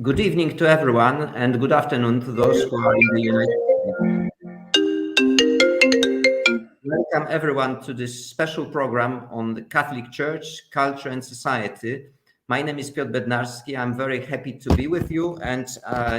Good evening to everyone, and good afternoon to those who are in the United States. Welcome everyone to this special program on the Catholic Church, culture, and society. My name is Piotr Bednarski. I'm very happy to be with you, and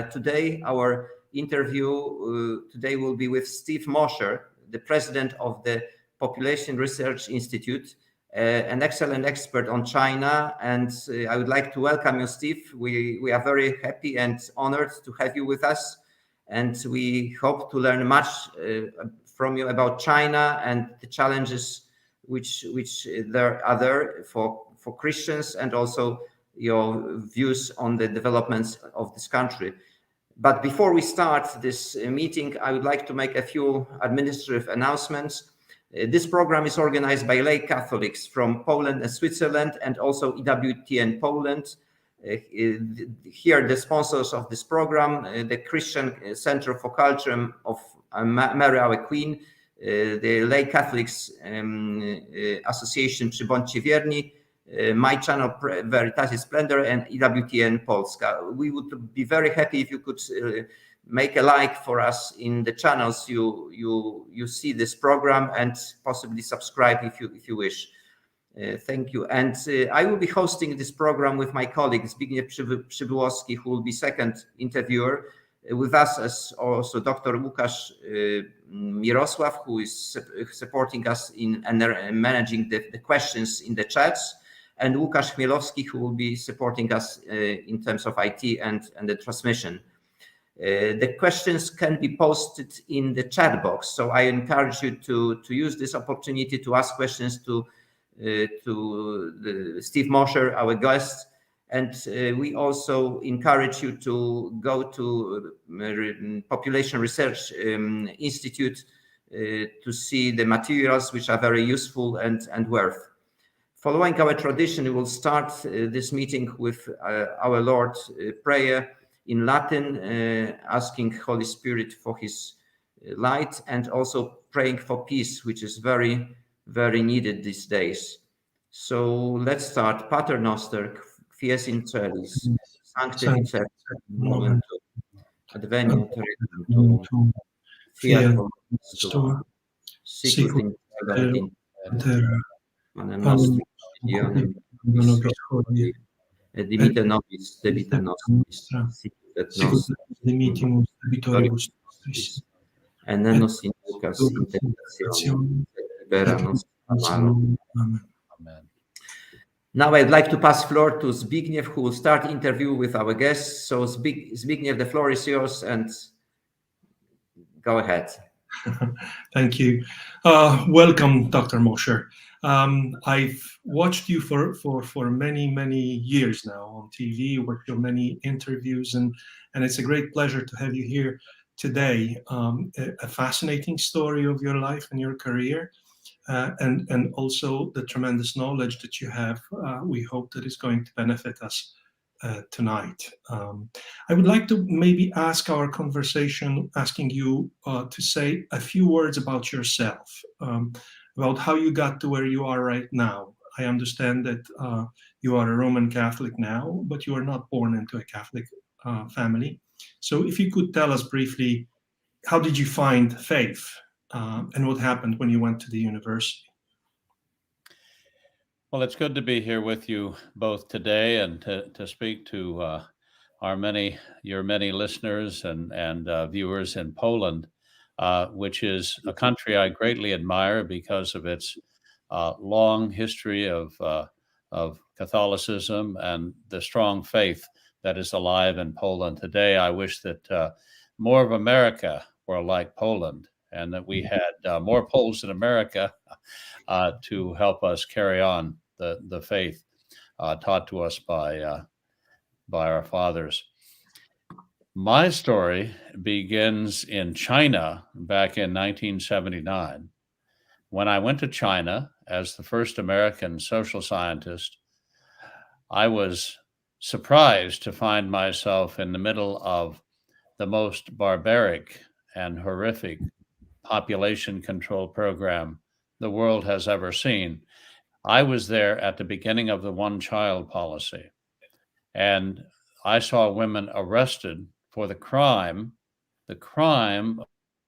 today our interview today will be with Steve Mosher, the president of the Population Research Institute, an excellent expert on China. And I would like to welcome you, Steve. We are very happy and honored to have you with us. And we hope to learn much from you about China and the challenges which there are there for Christians, and also your views on the developments of this country. But before we start this meeting, I would like to make a few administrative announcements. This program is organized by lay Catholics from Poland and Switzerland, and also EWTN Poland. Here, the sponsors of this program, the Christian Center for Culture of Mary Our Queen, the Lay Catholics Association Przy Bądźcie Wierni, my channel Veritatis Splendor, and EWTN Polska. We would be very happy if you could make a like for us in the channels you see this program, and possibly subscribe if you wish. Thank you. And I will be hosting this program with my colleague Zbigniew Przybyłowski, who will be second interviewer. With us as also Dr. Łukasz Mirosław, who is supporting us in managing the questions in the chats, and Łukasz Chmielowski, who will be supporting us in terms of IT and the transmission. The questions can be posted in the chat box, so I encourage you to use this opportunity to ask questions to Steve Mosher, our guest. And we also encourage you to go to Population Research Institute to see the materials, which are very useful and worth. Following our tradition, we will start this meeting with our Lord prayer in Latin, asking Holy Spirit for his light, and also praying for peace, which is very, very needed these days. So let's start. Pater Noster, fies in celis, sancte dicere momentum, adveniat regnum tuum, fiat voluntas tua, sicut in cielo et in terra. Panem nostrum quotidianum nobis hodie, et dimitte nobis debita nostris, sicut et nos dimittimus debitoribus nostris, et ne nos inducas in tentationem, sed libera nos a malo. Amen. Now I'd like to pass floor to Zbigniew, who will start interview with our guests. So Zbigniew, the floor is yours, and go ahead. Thank you. Welcome, Dr. Mosher. I've watched you for many years now on TV, worked your many interviews, and it's a great pleasure to have you here today. A fascinating story of your life and your career, and also the tremendous knowledge that you have. We hope that is going to benefit us tonight. I would like to maybe ask our conversation, asking you to say a few words about yourself, about how you got to where you are right now. I understand that you are a Roman Catholic now, but you are not born into a Catholic family. So if you could tell us briefly, how did you find faith, and what happened when you went to the university? Well, it's good to be here with you both today, and to speak to your many listeners and viewers in Poland, which is a country I greatly admire because of its long history of Catholicism and the strong faith that is alive in Poland today. I wish that more of America were like Poland, and that we had more Poles in America to help us carry on the faith taught to us by our fathers. My story begins in China back in 1979, when I went to China as the first American social scientist. I was surprised to find myself in the middle of the most barbaric and horrific population control program the world has ever seen. I was there at the beginning of the one-child policy, and I saw women arrested for the crime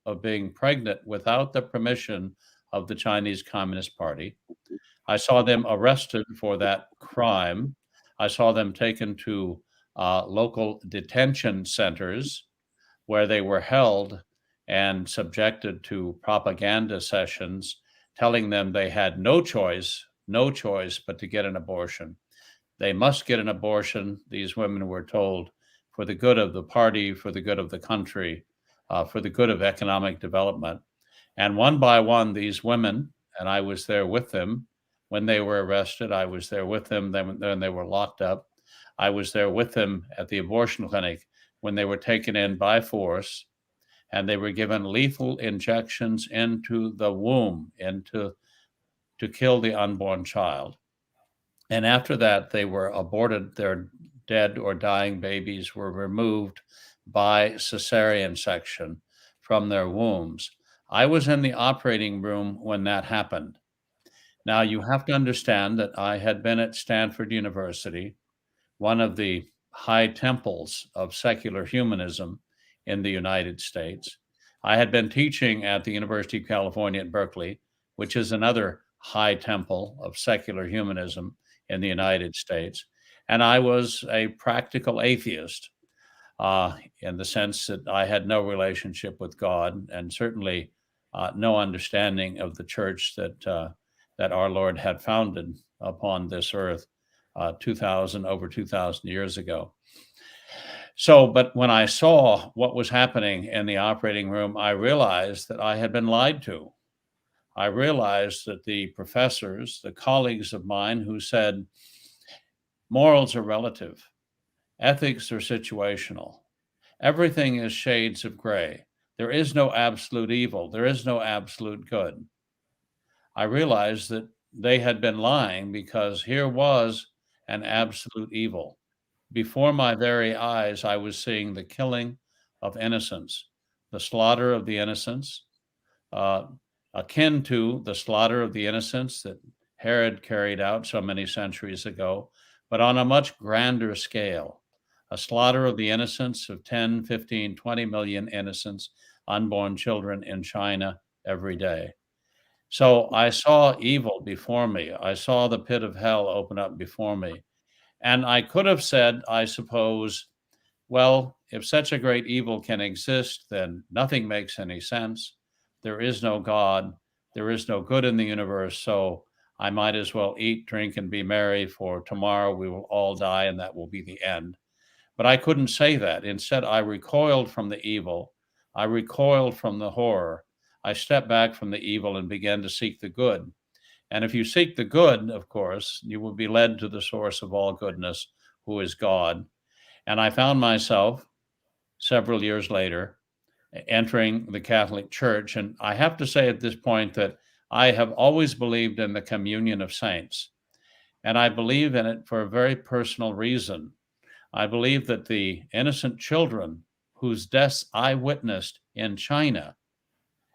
of being pregnant without the permission of the Chinese Communist Party. I saw them arrested for that crime. I saw them taken to local detention centers where they were held and subjected to propaganda sessions telling them they had no choice but to get an abortion. They must get an abortion, these women were told, for the good of the party, for the good of the country, for the good of economic development. And one by one, these women, and I was there with them when they were arrested, I was there with them when they were locked up, I was there with them at the abortion clinic when they were taken in by force, and they were given lethal injections into the womb, to kill the unborn child. And after that, they were aborted. Their dead or dying babies were removed by cesarean section from their wombs. I was in the operating room when that happened. Now, you have to understand that I had been at Stanford University, one of the high temples of secular humanism in the United States. I had been teaching at the University of California at Berkeley, which is another high temple of secular humanism in the United States. And I was a practical atheist in the sense that I had no relationship with God and certainly no understanding of the church that our Lord had founded upon this earth over 2,000 years ago. So, but when I saw what was happening in the operating room, I realized that I had been lied to. I realized that the professors, the colleagues of mine who said, morals are relative, ethics are situational, everything is shades of gray, there is no absolute evil, there is no absolute good. I realized that they had been lying because here was an absolute evil. Before my very eyes, I was seeing the killing of innocents, the slaughter of the innocents, akin to the slaughter of the innocents that Herod carried out so many centuries ago, but on a much grander scale, a slaughter of the innocents of 10, 15, 20 million innocents, unborn children in China every day. So I saw evil before me. I saw the pit of hell open up before me. And I could have said, I suppose, well, if such a great evil can exist, then nothing makes any sense. There is no God. There is no good in the universe. So I might as well eat, drink, and be merry, for tomorrow we will all die and that will be the end. But I couldn't say that. Instead, I recoiled from the evil. I recoiled from the horror. I stepped back from the evil and began to seek the good. And if you seek the good, of course, you will be led to the source of all goodness, who is God. And I found myself several years later entering the Catholic Church. And I have to say at this point that I have always believed in the communion of saints. And I believe in it for a very personal reason. I believe that the innocent children whose deaths I witnessed in China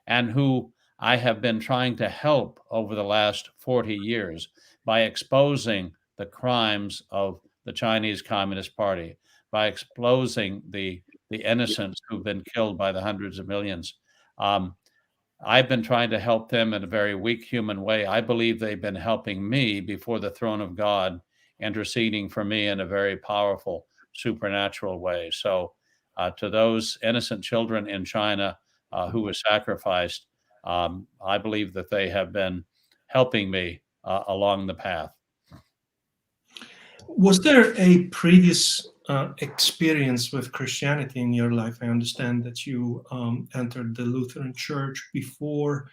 and who I have been trying to help over the last 40 years by exposing the crimes of the Chinese Communist Party, by exposing the innocents who've been killed by the hundreds of millions. I've been trying to help them in a very weak human way. I believe they've been helping me before the throne of God, interceding for me in a very powerful supernatural way. So to those innocent children in China who were sacrificed, I believe that they have been helping me along the path. Was there a previous experience with Christianity in your life? I understand that you entered the Lutheran Church before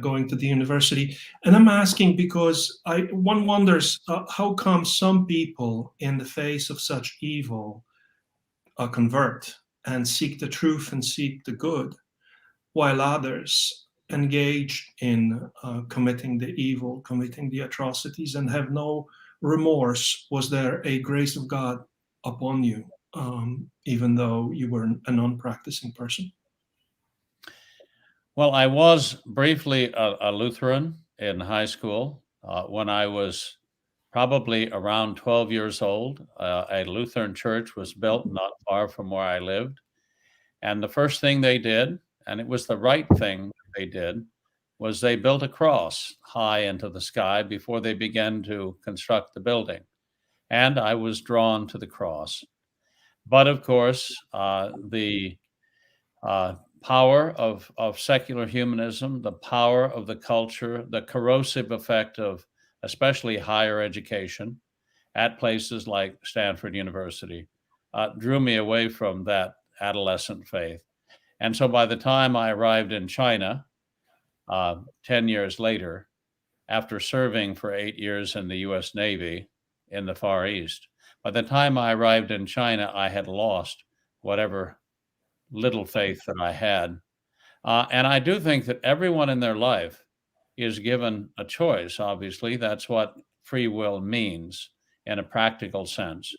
going to the university. And I'm asking because one wonders how come some people in the face of such evil convert and seek the truth and seek the good, while others engage in committing the evil, committing the atrocities, and have no remorse. Was there a grace of God upon you, even though you were a non-practicing person? Well, I was briefly a Lutheran in high school when I was probably around 12 years old. A Lutheran church was built not far from where I lived. And the first thing they did, and it was the right thing they did, was they built a cross high into the sky before they began to construct the building. And I was drawn to the cross. But of course, the power of secular humanism, the power of the culture, the corrosive effect of especially higher education at places like Stanford University drew me away from that adolescent faith. And so by the time I arrived in China, 10 years later, after serving for 8 years in the US Navy in the Far East, by the time I arrived in China, I had lost whatever little faith that I had. And I do think that everyone in their life is given a choice. Obviously, that's what free will means in a practical sense.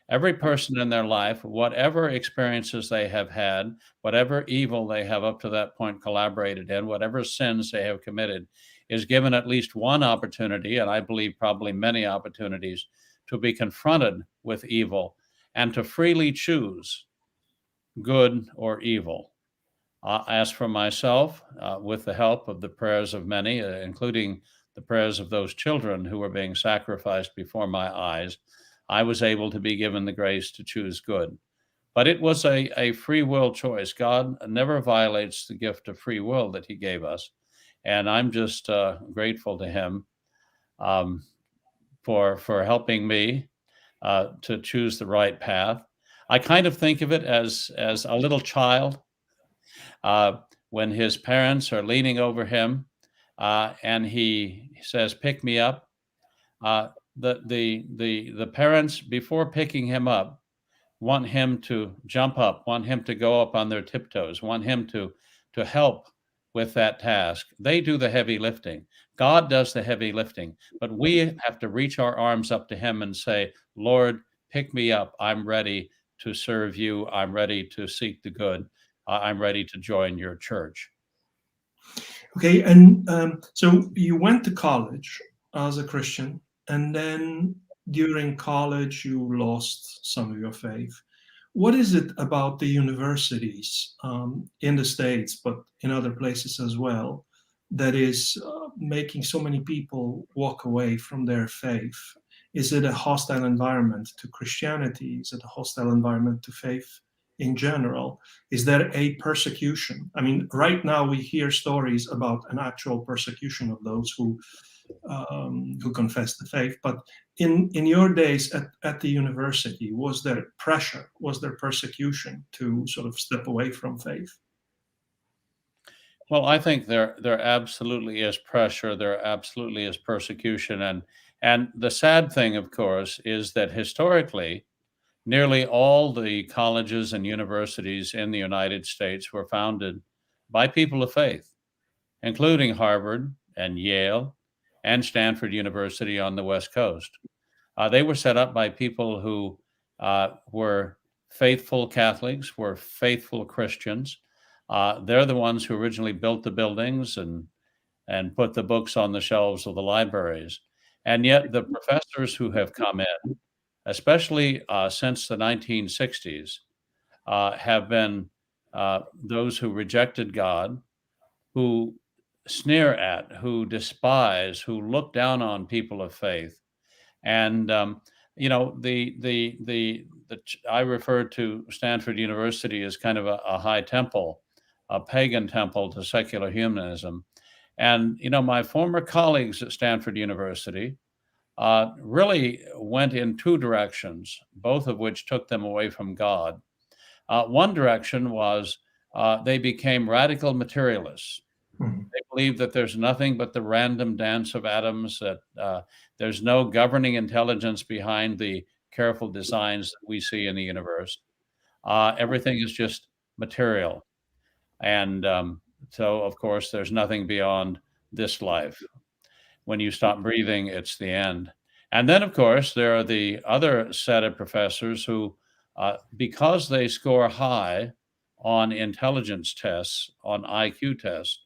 Every person in their life, whatever experiences they have had, whatever evil they have up to that point collaborated in, whatever sins they have committed, is given at least one opportunity, and I believe probably many opportunities, to be confronted with evil and to freely choose good or evil. As for myself, with the help of the prayers of many, including the prayers of those children who were being sacrificed before my eyes, I was able to be given the grace to choose good. But it was a free will choice. God never violates the gift of free will that he gave us. And I'm just grateful to him for helping me to choose the right path. I kind of think of it as a little child when his parents are leaning over him and he says, "Pick me up." The parents, before picking him up, want him to jump up, want him to go up on their tiptoes, want him to help with that task. They do the heavy lifting. God does the heavy lifting, but we have to reach our arms up to him and say, "Lord, pick me up. I'm ready to serve you. I'm ready to seek the good. I'm ready to join your church." Okay, and so you went to college as a Christian, and then during college you lost some of your faith. What is it about the universities in the States, but in other places as well, that is making so many people walk away from their faith? Is it a hostile environment to Christianity? Is it a hostile environment to faith in general? Is there a persecution? I mean, right now we hear stories about an actual persecution of those who confess the faith. But in your days at the university, was there pressure? Was there persecution to sort of step away from faith? Well, I think there absolutely is pressure. There absolutely is persecution, and the sad thing, of course, is that historically, nearly all the colleges and universities in the United States were founded by people of faith, including Harvard and Yale and Stanford University on the West Coast. They were set up by people who were faithful Catholics, were faithful Christians. They're the ones who originally built the buildings and put the books on the shelves of the libraries. And yet the professors who have come in, especially since the 1960s, have been those who rejected God, who sneer at, who despise, who look down on people of faith. And I refer to Stanford University as kind of a high temple, a pagan temple to secular humanism. And my former colleagues at Stanford University really went in two directions, both of which took them away from God. One direction was they became radical materialists. Mhm. They believe that there's nothing but the random dance of atoms, that there's no governing intelligence behind the careful designs that we see in the universe. Everything is just material. And so, of course, there's nothing beyond this life. When you stop breathing, it's the end. And then, of course, there are the other set of professors who, because they score high on intelligence tests, on IQ tests,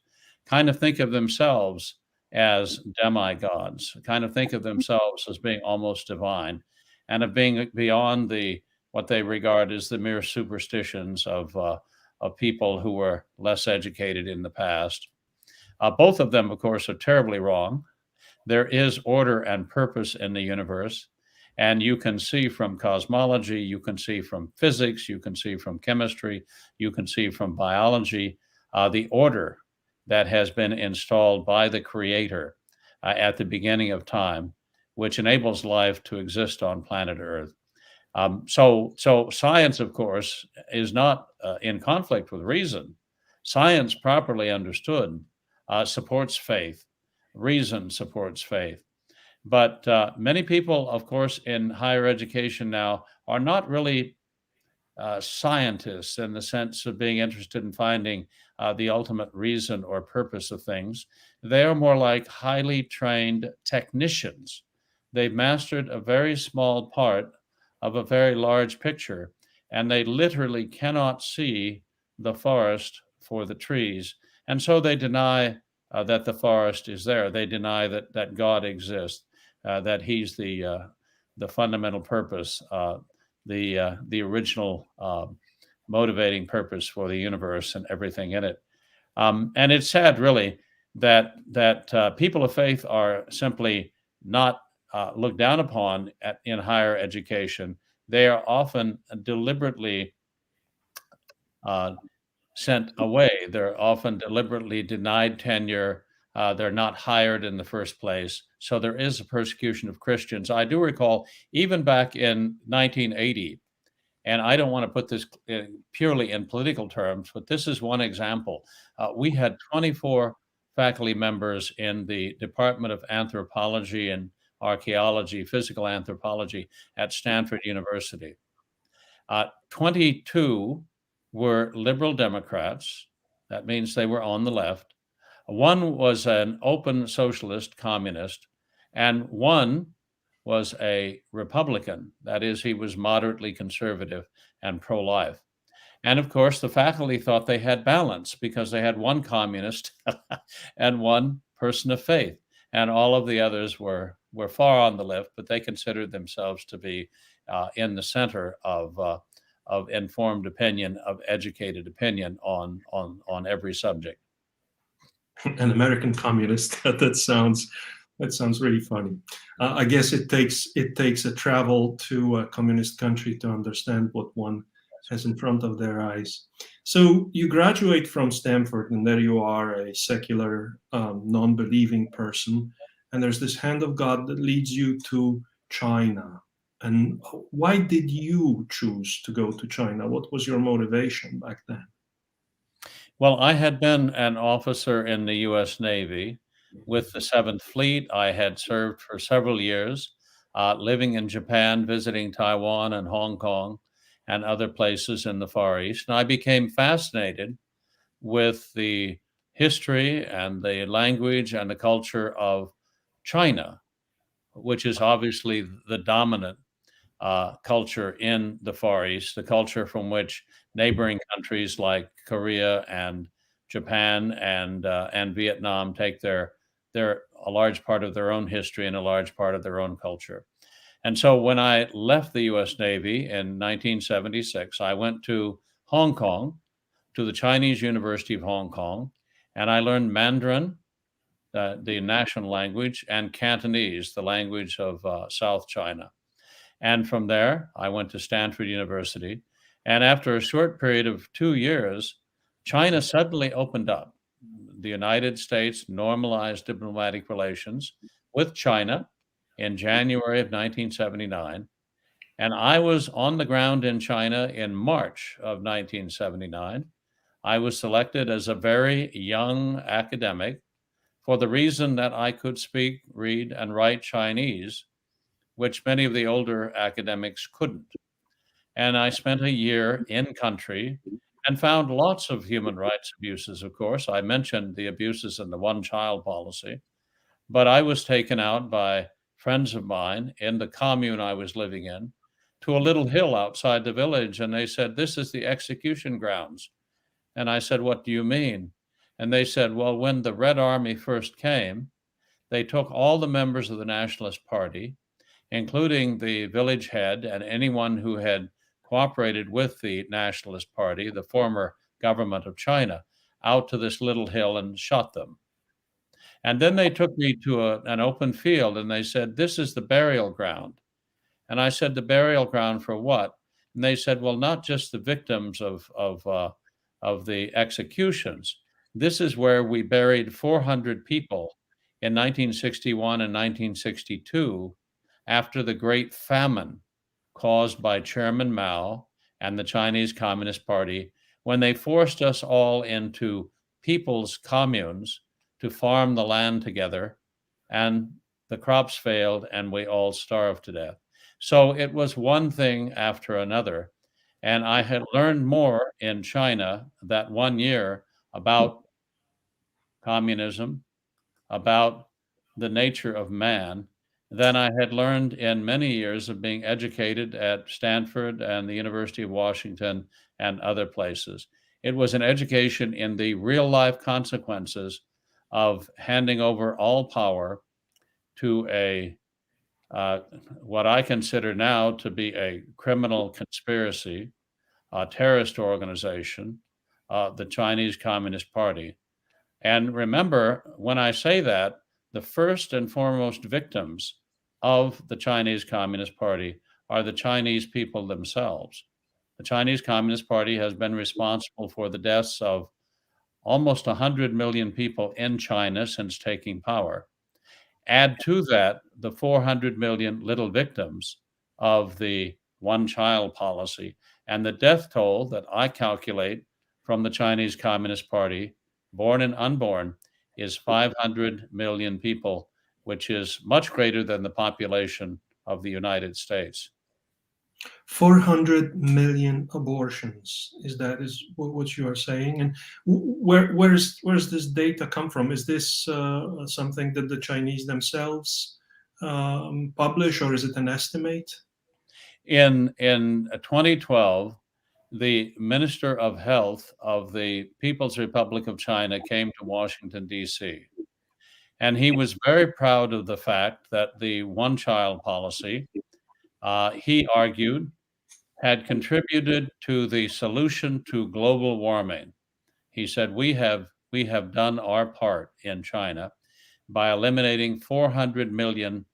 kind of think of themselves as demigods, kind of think of themselves as being almost divine, and of being beyond what they regard as the mere superstitions of people who were less educated in the past. Both of them, of course, are terribly wrong. There is order and purpose in the universe. And you can see from cosmology, you can see from physics, you can see from chemistry, you can see from biology, the order that has been installed by the Creator at the beginning of time, which enables life to exist on planet Earth. So science, of course, is not in conflict with reason. Science, properly understood, supports faith. Reason supports faith. But many people, of course, in higher education now are not really scientists in the sense of being interested in finding the ultimate reason or purpose of things. They are more like highly trained technicians. They've mastered a very small part of a very large picture, and they literally cannot see the forest for the trees. And so they deny that the forest is there. They deny that God exists, that He's the fundamental purpose, the original motivating purpose for the universe and everything in it. And it's sad, really, that people of faith are simply not looked down upon in higher education. They are often deliberately sent away. They're often deliberately denied tenure. They're not hired in the first place. So there is a persecution of Christians. I do recall even back in 1980, and I don't want to put this purely in political terms, but this is one example. We had 24 faculty members in the Department of Anthropology and Archaeology, Physical Anthropology at Stanford University. 22 were liberal Democrats. That means they were on the left. One was an open socialist communist, and one was a Republican. That is, he was moderately conservative and pro-life. And of course, the faculty thought they had balance because they had one communist and one person of faith, and all of the others were far on the left, but they considered themselves to be in the center of informed opinion, of educated opinion on every subject. An American communist. That sounds really funny. I guess it takes a travel to a communist country to understand what one has in front of their eyes. So you graduate from Stanford, and there you are, a secular, non-believing person, and there's this hand of God that leads you to China. And why did you choose to go to China? What was your motivation back then? Well, I had been an officer in the U.S. Navy with the 7th Fleet. I had served for several years, living in Japan, visiting Taiwan and Hong Kong and other places in the Far East. And I became fascinated with the history and the language and the culture of China, which is obviously the dominant culture in the Far East, the culture from which neighboring countries like Korea and Japan and Vietnam take a large part of their own history and a large part of their own culture. And so when I left the U.S. Navy in 1976, I went to Hong Kong, to the Chinese University of Hong Kong, and I learned Mandarin, the national language, and Cantonese, the language of South China. And from there, I went to Stanford University. And after a short period of 2 years, China suddenly opened up. The United States normalized diplomatic relations with China in January of 1979. And I was on the ground in China in March of 1979. I was selected as a very young academic for the reason that I could speak, read, and write Chinese, which many of the older academics couldn't. And I spent a year in country and found lots of human rights abuses, of course. I mentioned the abuses in the one-child policy, but I was taken out by friends of mine in the commune I was living in to a little hill outside the village, and they said, "This is the execution grounds." And I said, "What do you mean?" And they said, "Well, when the Red Army first came, they took all the members of the Nationalist Party, including the village head and anyone who had cooperated with the Nationalist Party, the former government of China, out to this little hill and shot them. And then they took me to an open field and they said, "This is the burial ground." And I said, "The burial ground for what?" And they said, "Well, not just the victims of the executions. This is where we buried 400 people in 1961 and 1962 after the Great Famine caused by Chairman Mao and the Chinese Communist Party when they forced us all into people's communes to farm the land together, and the crops failed and we all starved to death." So it was one thing after another. And I had learned more in China that one year about communism, about the nature of man, than I had learned in many years of being educated at Stanford and the University of Washington and other places. It was an education in the real life consequences of handing over all power to a what I consider now to be a criminal conspiracy, a terrorist organization, the Chinese Communist Party. And remember, when I say that, the first and foremost victims of the Chinese Communist Party are the Chinese people themselves. The Chinese Communist Party has been responsible for the deaths of almost 100 million people in China since taking power. Add to that the 400 million little victims of the one-child policy, and the death toll that I calculate from the Chinese Communist Party, born and unborn, is 500 million people, which is much greater than the population of the United States. 400 million abortions. Is what you are saying? And where's this data come from? Is this something that the Chinese themselves publish, or is it an estimate? In 2012, the Minister of Health of the People's Republic of China came to Washington, D.C., and he was very proud of the fact that the one-child policy, he argued, had contributed to the solution to global warming. He said, we have done our part in China by eliminating 400 million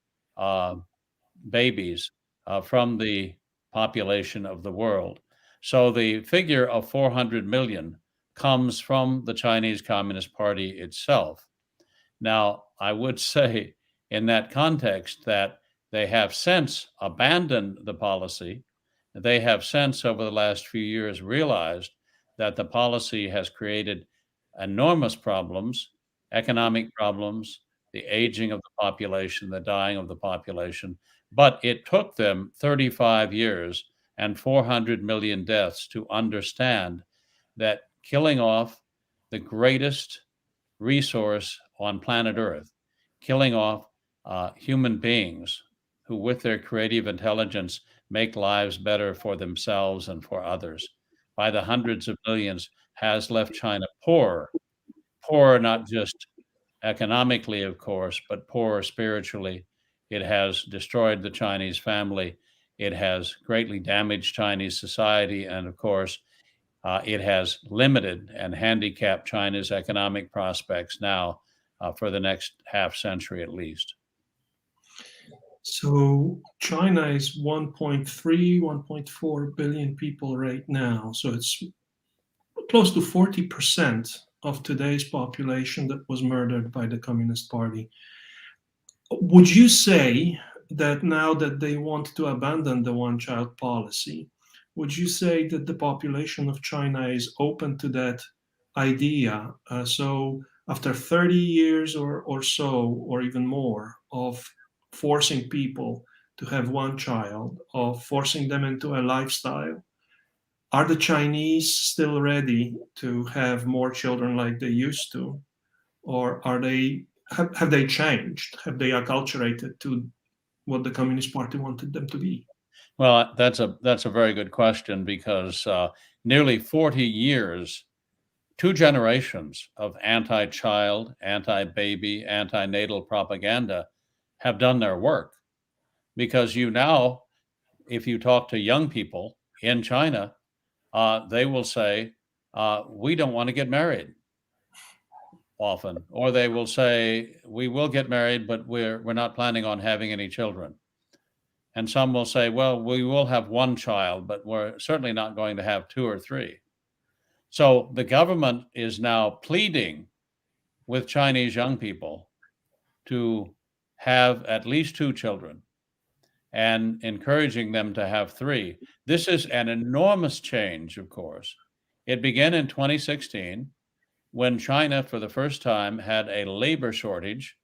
babies from the population of the world. So the figure of 400 million comes from the Chinese Communist Party itself. Now, I would say in that context that they have since abandoned the policy. They have since, over the last few years, realized that the policy has created enormous problems, economic problems, the aging of the population, the dying of the population. But it took them 35 years and 400 million deaths to understand that killing off the greatest resource on planet Earth, killing off human beings who, with their creative intelligence, make lives better for themselves and for others, by the hundreds of millions, has left China poor, not just economically, of course, but poor spiritually. It has destroyed the Chinese family. It has greatly damaged Chinese society. And of course, it has limited and handicapped China's economic prospects now for the next half century at least. So China is 1.3, 1.4 billion people right now. So it's close to 40% of today's population that was murdered by the Communist Party. Would you say that now that they want to abandon the one-child policy, would you say that the population of China is open to that idea? So after 30 years or so, or even more, of forcing people to have one child, of forcing them into a lifestyle, are the Chinese still ready to have more children like they used to? Or are they have they changed? Have they acculturated to what the Communist Party wanted them to be? Well, that's a very good question, because nearly 40 years 2 generations of anti-child, anti-baby, anti-natal propaganda have done their work. Because now, if you talk to young people in China, they will say, we don't want to get married often, or they will say, we will get married, but we're not planning on having any children. And some will say, well, we will have 1 child, but we're certainly not going to have 2 or 3. So the government is now pleading with Chinese young people to have at least 2 children and encouraging them to have 3. This is an enormous change, of course. It began in 2016 when China, for the first time, had a labor shortage.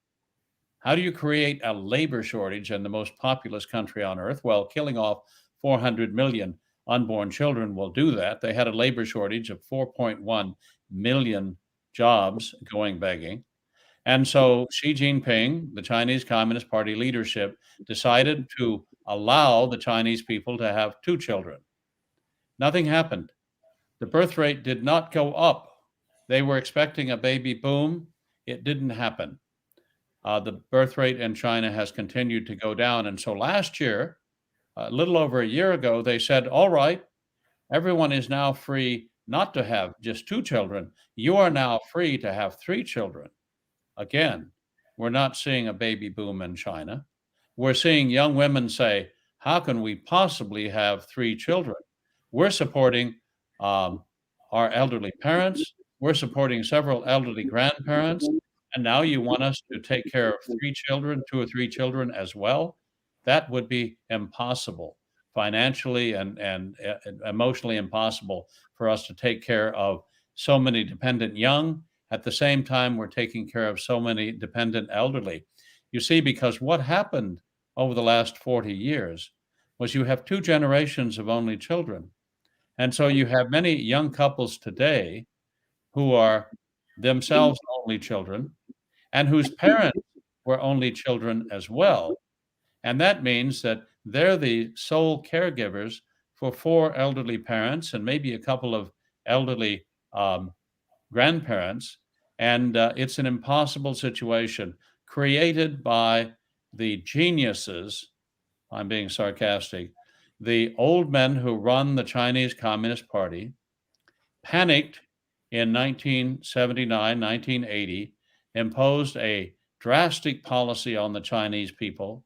How do you create a labor shortage in the most populous country on earth? Well, killing off 400 million unborn children will do that. They had a labor shortage of 4.1 million jobs going begging. And so Xi Jinping, the Chinese Communist Party leadership, decided to allow the Chinese people to have 2 children. Nothing happened. The birth rate did not go up. They were expecting a baby boom. It didn't happen. The birth rate in China has continued to go down. And so last year, a little over a year ago, they said, all right, everyone is now free not to have just 2 children. You are now free to have 3 children. Again, we're not seeing a baby boom in China. We're seeing young women say, how can we possibly have 3 children? We're supporting our elderly parents. We're supporting several elderly grandparents. And now you want us to take care of 3 children, 2 or 3 children as well? That would be impossible, financially and emotionally impossible for us to take care of so many dependent young. At the same time, we're taking care of so many dependent elderly. You see, because what happened over the last 40 years was you have 2 generations of only children. And so you have many young couples today who are themselves only children and whose parents were only children as well. And that means that they're the sole caregivers for 4 elderly parents and maybe a couple of elderly grandparents. And it's an impossible situation created by the geniuses. I'm being sarcastic. The old men who run the Chinese Communist Party panicked in 1979, 1980, imposed a drastic policy on the Chinese people,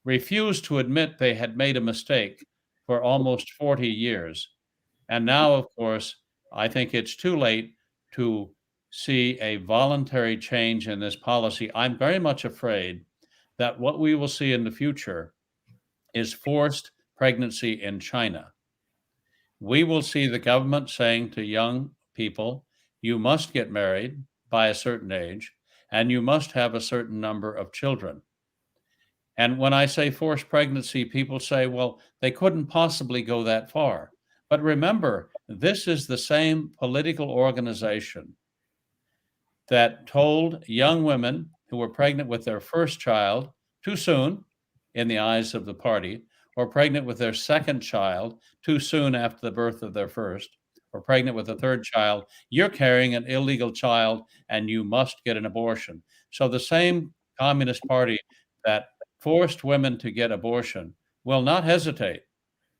refused to admit they had made a mistake for almost 40 years. And now, of course, I think it's too late to see a voluntary change in this policy. I'm very much afraid that what we will see in the future is forced pregnancy in China. We will see the government saying to young people, you must get married by a certain age, and you must have a certain number of children. And when I say forced pregnancy, people say, well, they couldn't possibly go that far. But remember, this is the same political organization that told young women who were pregnant with their first child too soon, in the eyes of the party, or pregnant with their second child too soon after the birth of their first, or pregnant with a third child, you're carrying an illegal child and you must get an abortion. So the same Communist Party that forced women to get abortion will not hesitate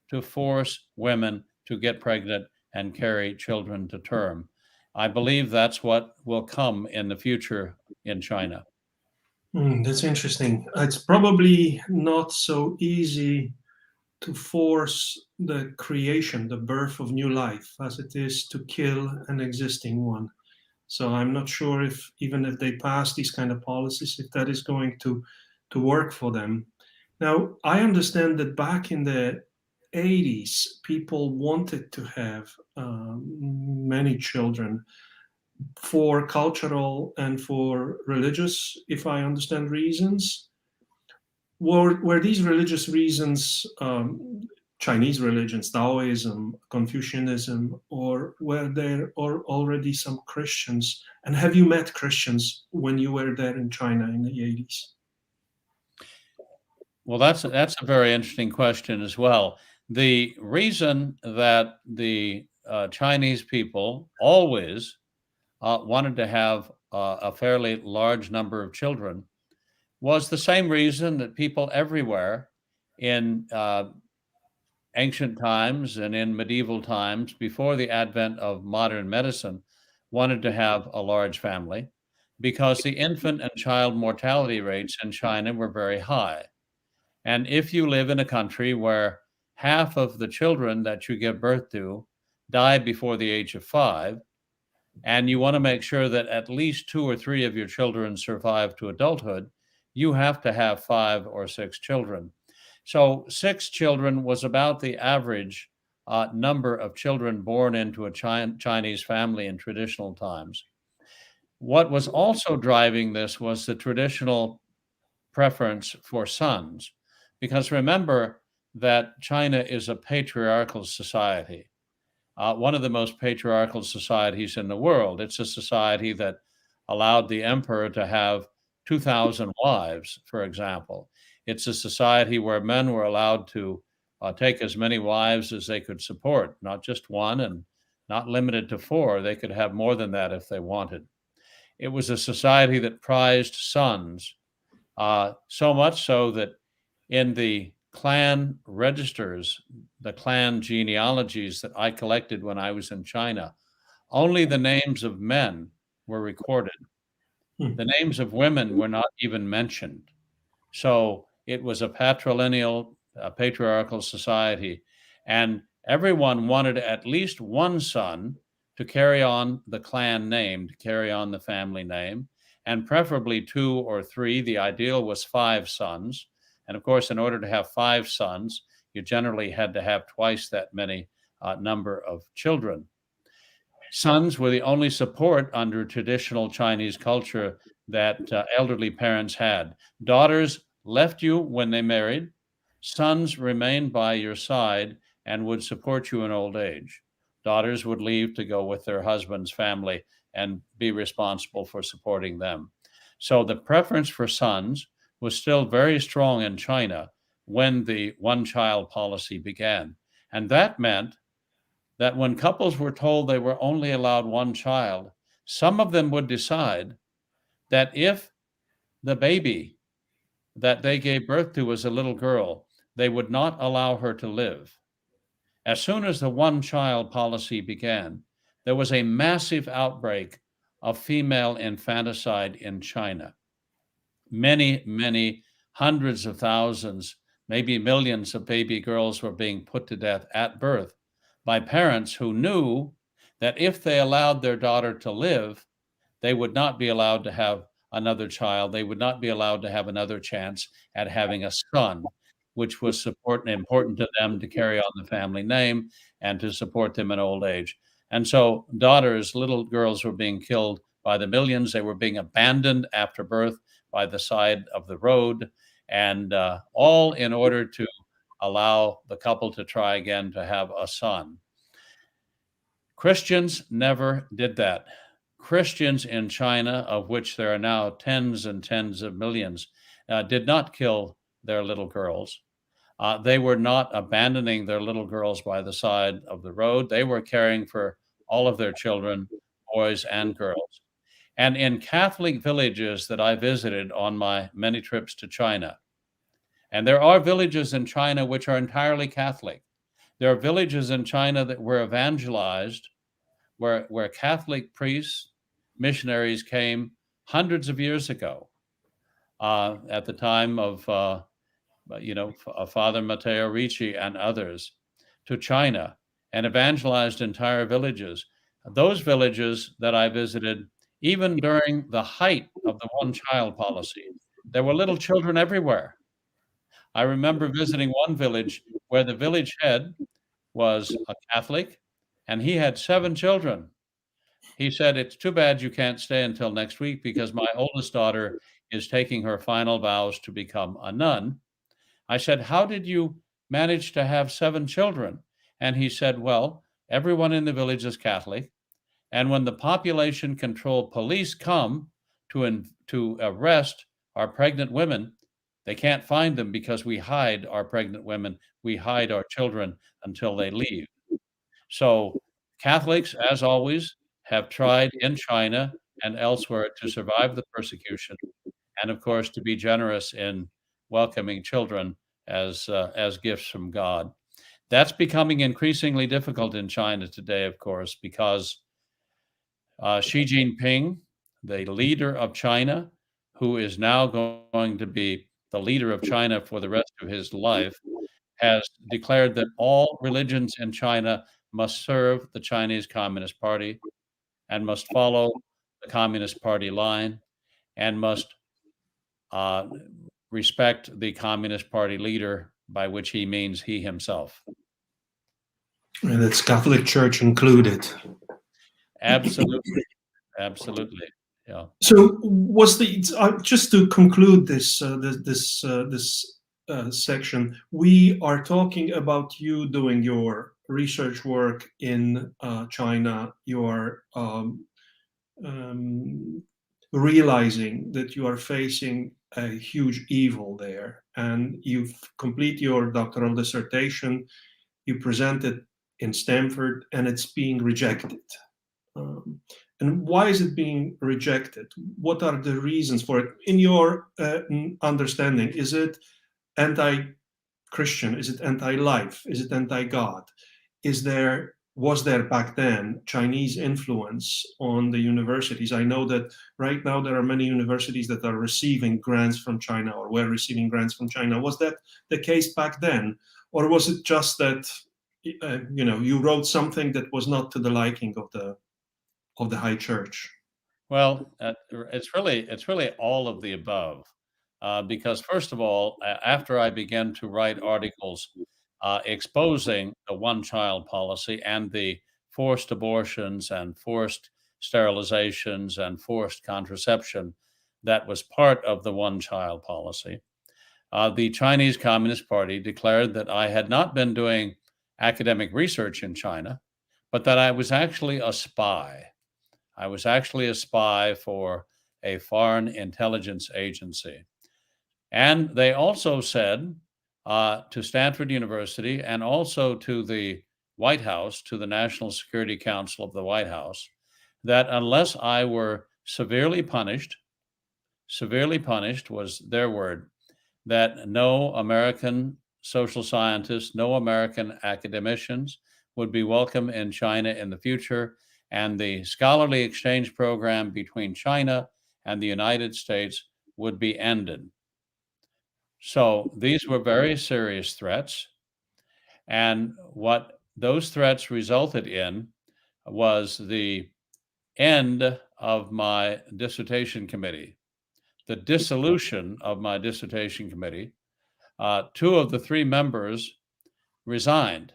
to force women to get pregnant and carry children to term. I believe that's what will come in the future in China. That's interesting. It's probably not so easy to force the creation, the birth of new life, as it is to kill an existing one. So I'm not sure if, even if they pass these kind of policies, if that is going to work for them. Now, I understand that back in the 80s, people wanted to have many children for cultural and for religious, if I understand, reasons. Were these religious reasons Chinese religions, Taoism, Confucianism, or were there already some Christians? And have you met Christians when you were there in China in the 80s? Well, that's a very interesting question as well. The reason that the Chinese people always wanted to have a fairly large number of children was the same reason that people everywhere in ancient times and in medieval times, before the advent of modern medicine, wanted to have a large family, because the infant and child mortality rates in China were very high. And if you live in a country where half of the children that you give birth to die before the age of 5, and you want to make sure that at least 2 or 3 of your children survive to adulthood, you have to have 5 or 6 children. So 6 children was about the average number of children born into a Chinese family in traditional times. What was also driving this was the traditional preference for sons, because remember that China is a patriarchal society, one of the most patriarchal societies in the world. It's a society that allowed the emperor to have 2,000 wives, for example. It's a society where men were allowed to take as many wives as they could support, not just one and not limited to 4. They could have more than that if they wanted. It was a society that prized sons, so much so that in the clan registers, the clan genealogies that I collected when I was in China, only the names of men were recorded. The names of women were not even mentioned. So it was a patrilineal, patriarchal society, and everyone wanted at least one son to carry on the clan name, to carry on the family name, and preferably 2 or 3. The ideal was 5 sons. And of course, in order to have 5 sons, you generally had to have twice that many number of children. Sons were the only support under traditional Chinese culture that elderly parents had. Daughters left you when they married. Sons remained by your side and would support you in old age. Daughters would leave to go with their husband's family and be responsible for supporting them. So the preference for sons was still very strong in China when the one-child policy began. And that meant that when couples were told they were only allowed one child, some of them would decide that if the baby that they gave birth to was a little girl, they would not allow her to live. As soon as the one-child policy began, there was a massive outbreak of female infanticide in China. Many, many hundreds of thousands, maybe millions of baby girls were being put to death at birth by parents who knew that if they allowed their daughter to live, they would not be allowed to have another child. They would not be allowed to have another chance at having a son, which was important to them to carry on the family name and to support them in old age. And so daughters, little girls, were being killed by the millions. They were being abandoned after birth by the side of the road, and all in order to allow the couple to try again to have a son. Christians never did that. Christians in China, of which there are now tens and tens of millions, did not kill their little girls. They were not abandoning their little girls by the side of the road. They were caring for all of their children, boys and girls. And in Catholic villages that I visited on my many trips to China, and there are villages in China which are entirely Catholic. There are villages in China that were evangelized, where Catholic priests, missionaries came hundreds of years ago, at the time of Father Matteo Ricci and others, to China and evangelized entire villages. Those villages that I visited, even during the height of the one-child policy, there were little children everywhere. I remember visiting one village where the village head was a Catholic, and he had 7 children. He said, "It's too bad you can't stay until next week because my oldest daughter is taking her final vows to become a nun." I said, "How did you manage to have 7 children?" And he said, "Well, everyone in the village is Catholic. And when the population control police come to arrest our pregnant women, they can't find them because we hide our pregnant women. We hide our children until they leave." So Catholics, as always, have tried in China and elsewhere to survive the persecution, and of course to be generous in welcoming children as gifts from God. That's becoming increasingly difficult in China today, of course, because Xi Jinping, the leader of China, who is now going to be the leader of China for the rest of his life, has declared that all religions in China must serve the Chinese Communist Party and must follow the Communist Party line and must uh, respect the Communist Party leader, by which he means he himself. And it's Catholic Church included. Absolutely. Absolutely. Yeah. So was just to conclude this section, we are talking about you doing your research work in China. You are realizing that you are facing a huge evil there, and you complete your doctoral dissertation. You present it in Stanford, and it's being rejected. And why is it being rejected? What are the reasons for it? In your understanding, is it anti-Christian? Is it anti-life? Is it anti-God? Was there back then Chinese influence on the universities? I know that right now there are many universities that are receiving grants from China or were receiving grants from China. Was that the case back then? Or was it just that you wrote something that was not to the liking of the high church? Well, it's really all of the above, because first of all, after I began to write articles exposing the one-child policy and the forced abortions and forced sterilizations and forced contraception that was part of the one-child policy, the Chinese Communist Party declared that I had not been doing academic research in China, but that I was actually a spy. I was actually a spy for a foreign intelligence agency. And they also said to Stanford University and also to the White House, to the National Security Council of the White House, that unless I were severely punished was their word, that no American social scientists, no American academicians would be welcome in China in the future, and the scholarly exchange program between China and the United States would be ended. So these were very serious threats. And what those threats resulted in was the end of my dissertation committee, the dissolution of my dissertation committee. Two of the three members resigned.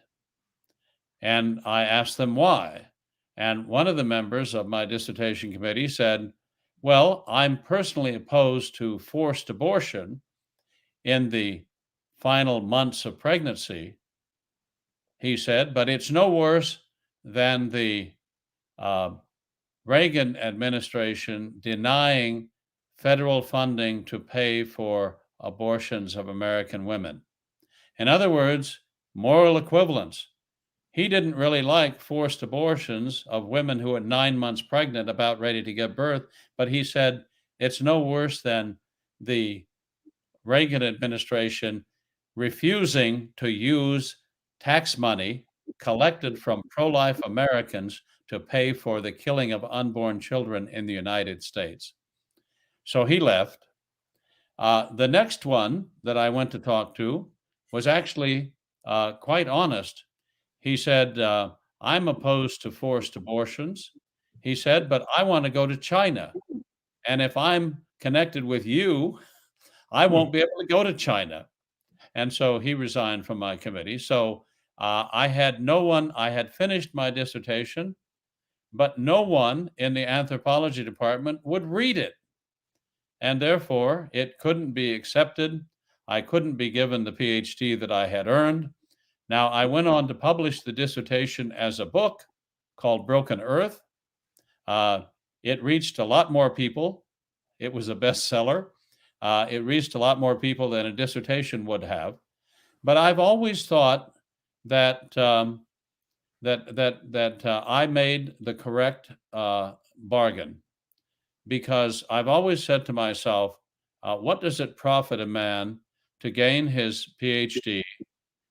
And I asked them why. And one of the members of my dissertation committee said, well, I'm personally opposed to forced abortion in the final months of pregnancy, he said, but it's no worse than the Reagan administration denying federal funding to pay for abortions of American women. In other words, moral equivalence. He didn't really like forced abortions of women who are 9 months pregnant, about ready to give birth, but he said it's no worse than the Reagan administration refusing to use tax money collected from pro-life Americans to pay for the killing of unborn children in the United States. So he left. The next one that I went to talk to was actually quite honest. He said, I'm opposed to forced abortions. He said, but I want to go to China. And if I'm connected with you, I won't be able to go to China. And so he resigned from my committee. So I had no one, I had finished my dissertation, but no one in the anthropology department would read it. And therefore, it couldn't be accepted. I couldn't be given the PhD that I had earned. Now, I went on to publish the dissertation as a book called Broken Earth. It reached a lot more people. It was a bestseller. It reached a lot more people than a dissertation would have. But I've always thought that that I made the correct bargain, because I've always said to myself, what does it profit a man to gain his PhD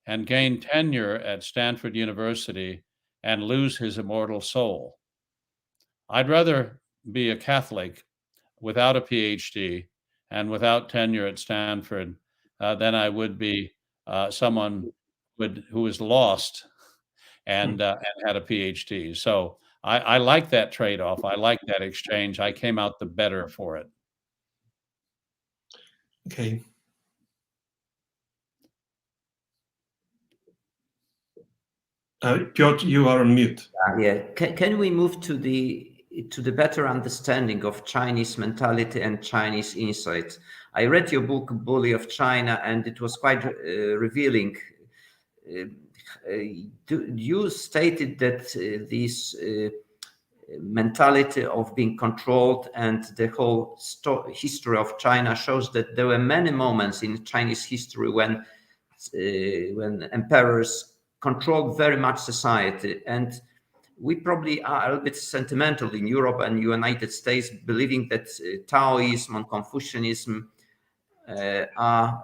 and gain tenure at Stanford University and lose his immortal soul? I'd rather be a Catholic without a PhD and without tenure at Stanford than I would be someone who is lost and had a PhD. So I like that trade-off. I like that exchange. I came out the better for it. Okay. Piotr, you are on mute. Yeah. Can we move to the better understanding of Chinese mentality and Chinese insight? I read your book, Bully of China, and it was quite revealing. You stated that this mentality of being controlled and the whole history of China shows that there were many moments in Chinese history when emperors controlled very much society. And we probably are a little bit sentimental in Europe and United States, believing that Taoism and Confucianism are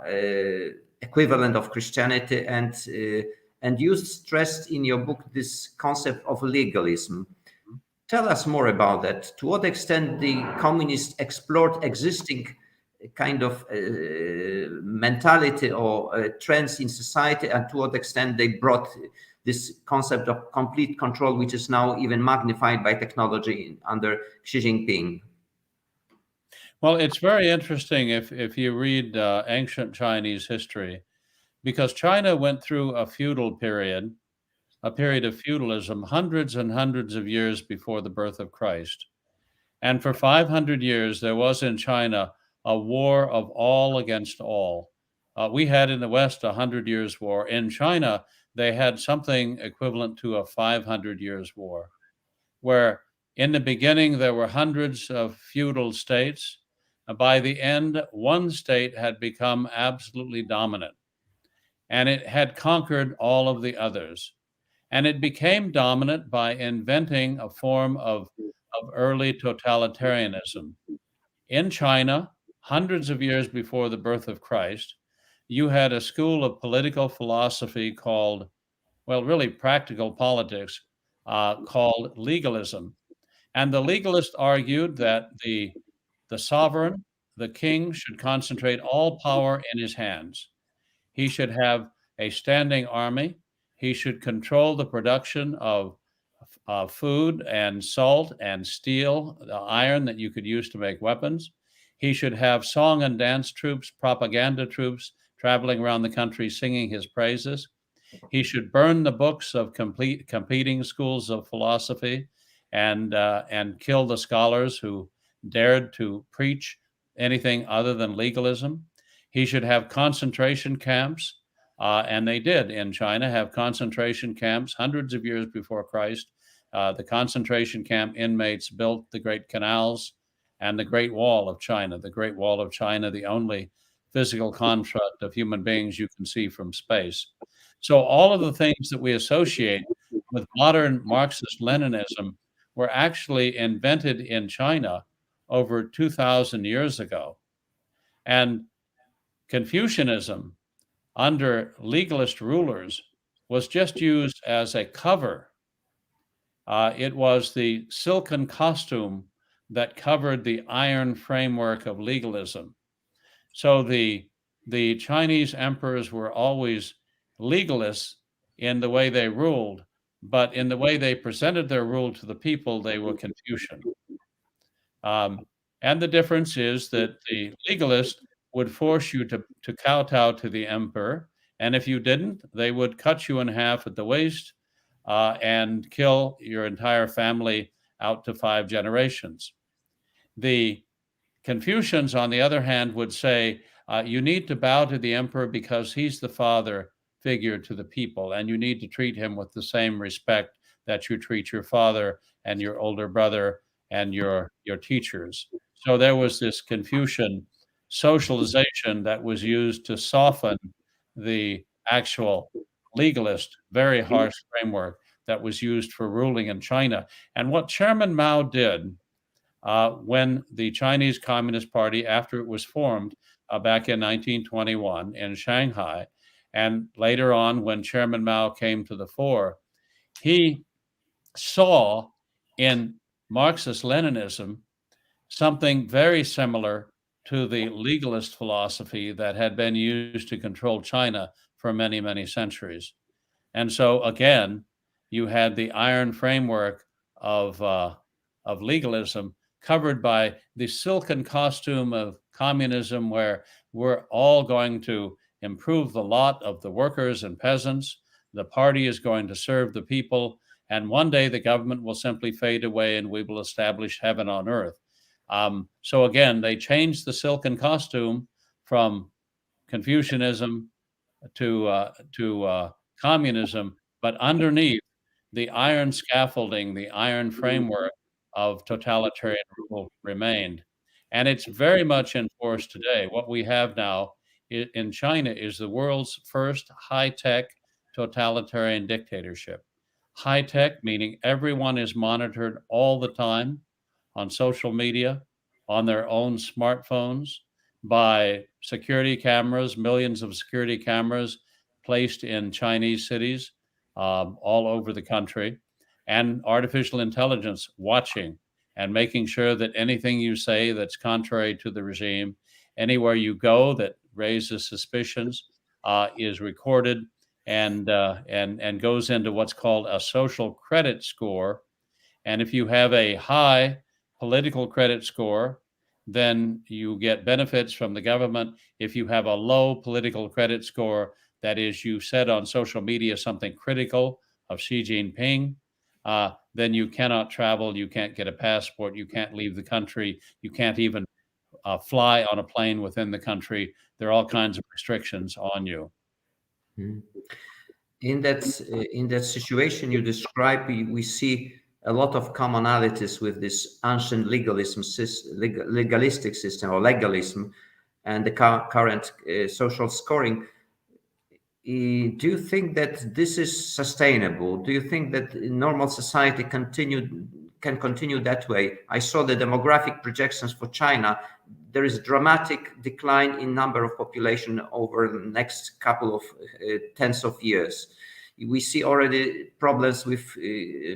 equivalent of Christianity, and you stressed in your book this concept of legalism. Tell us more about that. To what extent the communists explored existing kind of mentality or trends in society, and to what extent they brought this concept of complete control, which is now even magnified by technology under Xi Jinping? Well, it's very interesting if you read ancient Chinese history, because China went through a feudal period, a period of feudalism, hundreds and hundreds of years before the birth of Christ. And for 500 years, there was in China a war of all against all. We had in the West 100 years war. In China, they had something equivalent to a 500 years war, where in the beginning there were hundreds of feudal states. By the end, one state had become absolutely dominant, and it had conquered all of the others. And it became dominant by inventing a form of early totalitarianism. In China, hundreds of years before the birth of Christ, you had a school of political philosophy called, well, really practical politics, called legalism. And the legalists argued that the sovereign, the king, should concentrate all power in his hands. He should have a standing army. He should control the production of food and salt and steel, the iron that you could use to make weapons. He should have song and dance troops, propaganda troops traveling around the country singing his praises. He should burn the books of competing schools of philosophy and kill the scholars who dared to preach anything other than legalism. He should have concentration camps, and they did in China have concentration camps hundreds of years before Christ. The concentration camp inmates built the great canals and the Great Wall of China. The Great Wall of China, the only physical construct of human beings you can see from space. So all of the things that we associate with modern Marxist-Leninism were actually invented in China over 2,000 years ago. And Confucianism under legalist rulers was just used as a cover. It was the silken costume that covered the iron framework of legalism. So the Chinese emperors were always legalists in the way they ruled, but in the way they presented their rule to the people, they were Confucian. And the difference is that the legalist would force you to kowtow to the emperor, and if you didn't, they would cut you in half at the waist and kill your entire family out to 5 generations. The Confucians, on the other hand, would say, you need to bow to the emperor because he's the father figure to the people, and you need to treat him with the same respect that you treat your father and your older brother and your teachers. So there was this Confucian socialization that was used to soften the actual legalist, very harsh framework that was used for ruling in China. And what Chairman Mao did when the Chinese Communist Party, after it was formed back in 1921 in Shanghai, and later on when Chairman Mao came to the fore, he saw in Marxist-Leninism something very similar to the legalist philosophy that had been used to control China for many, many centuries. And so again, you had the iron framework of legalism covered by the silken costume of communism, where we're all going to improve the lot of the workers and peasants. The party is going to serve the people. And one day the government will simply fade away and we will establish heaven on earth. So again, they changed the silken costume from Confucianism to communism, but underneath the iron scaffolding, the iron framework of totalitarian rule remained. And it's very much enforced today. What we have now in China is the world's first high-tech totalitarian dictatorship. High-tech meaning everyone is monitored all the time on social media, on their own smartphones, by security cameras, millions of security cameras placed in Chinese cities all over the country, and artificial intelligence watching and making sure that anything you say that's contrary to the regime, anywhere you go that raises suspicions, is recorded and goes into what's called a social credit score. And if you have a high political credit score, then you get benefits from the government. If you have a low political credit score, that is, you said on social media something critical of Xi Jinping, then you cannot travel, you can't get a passport, you can't leave the country, you can't even fly on a plane within the country. There are all kinds of restrictions on you. In that situation you describe, we see a lot of commonalities with this ancient legalistic system or legalism and the current social scoring. Do you think that this is sustainable? Do you think that normal society can continue that way? I saw the demographic projections for China. There is a dramatic decline in number of population over the next couple of tens of years. We see already problems with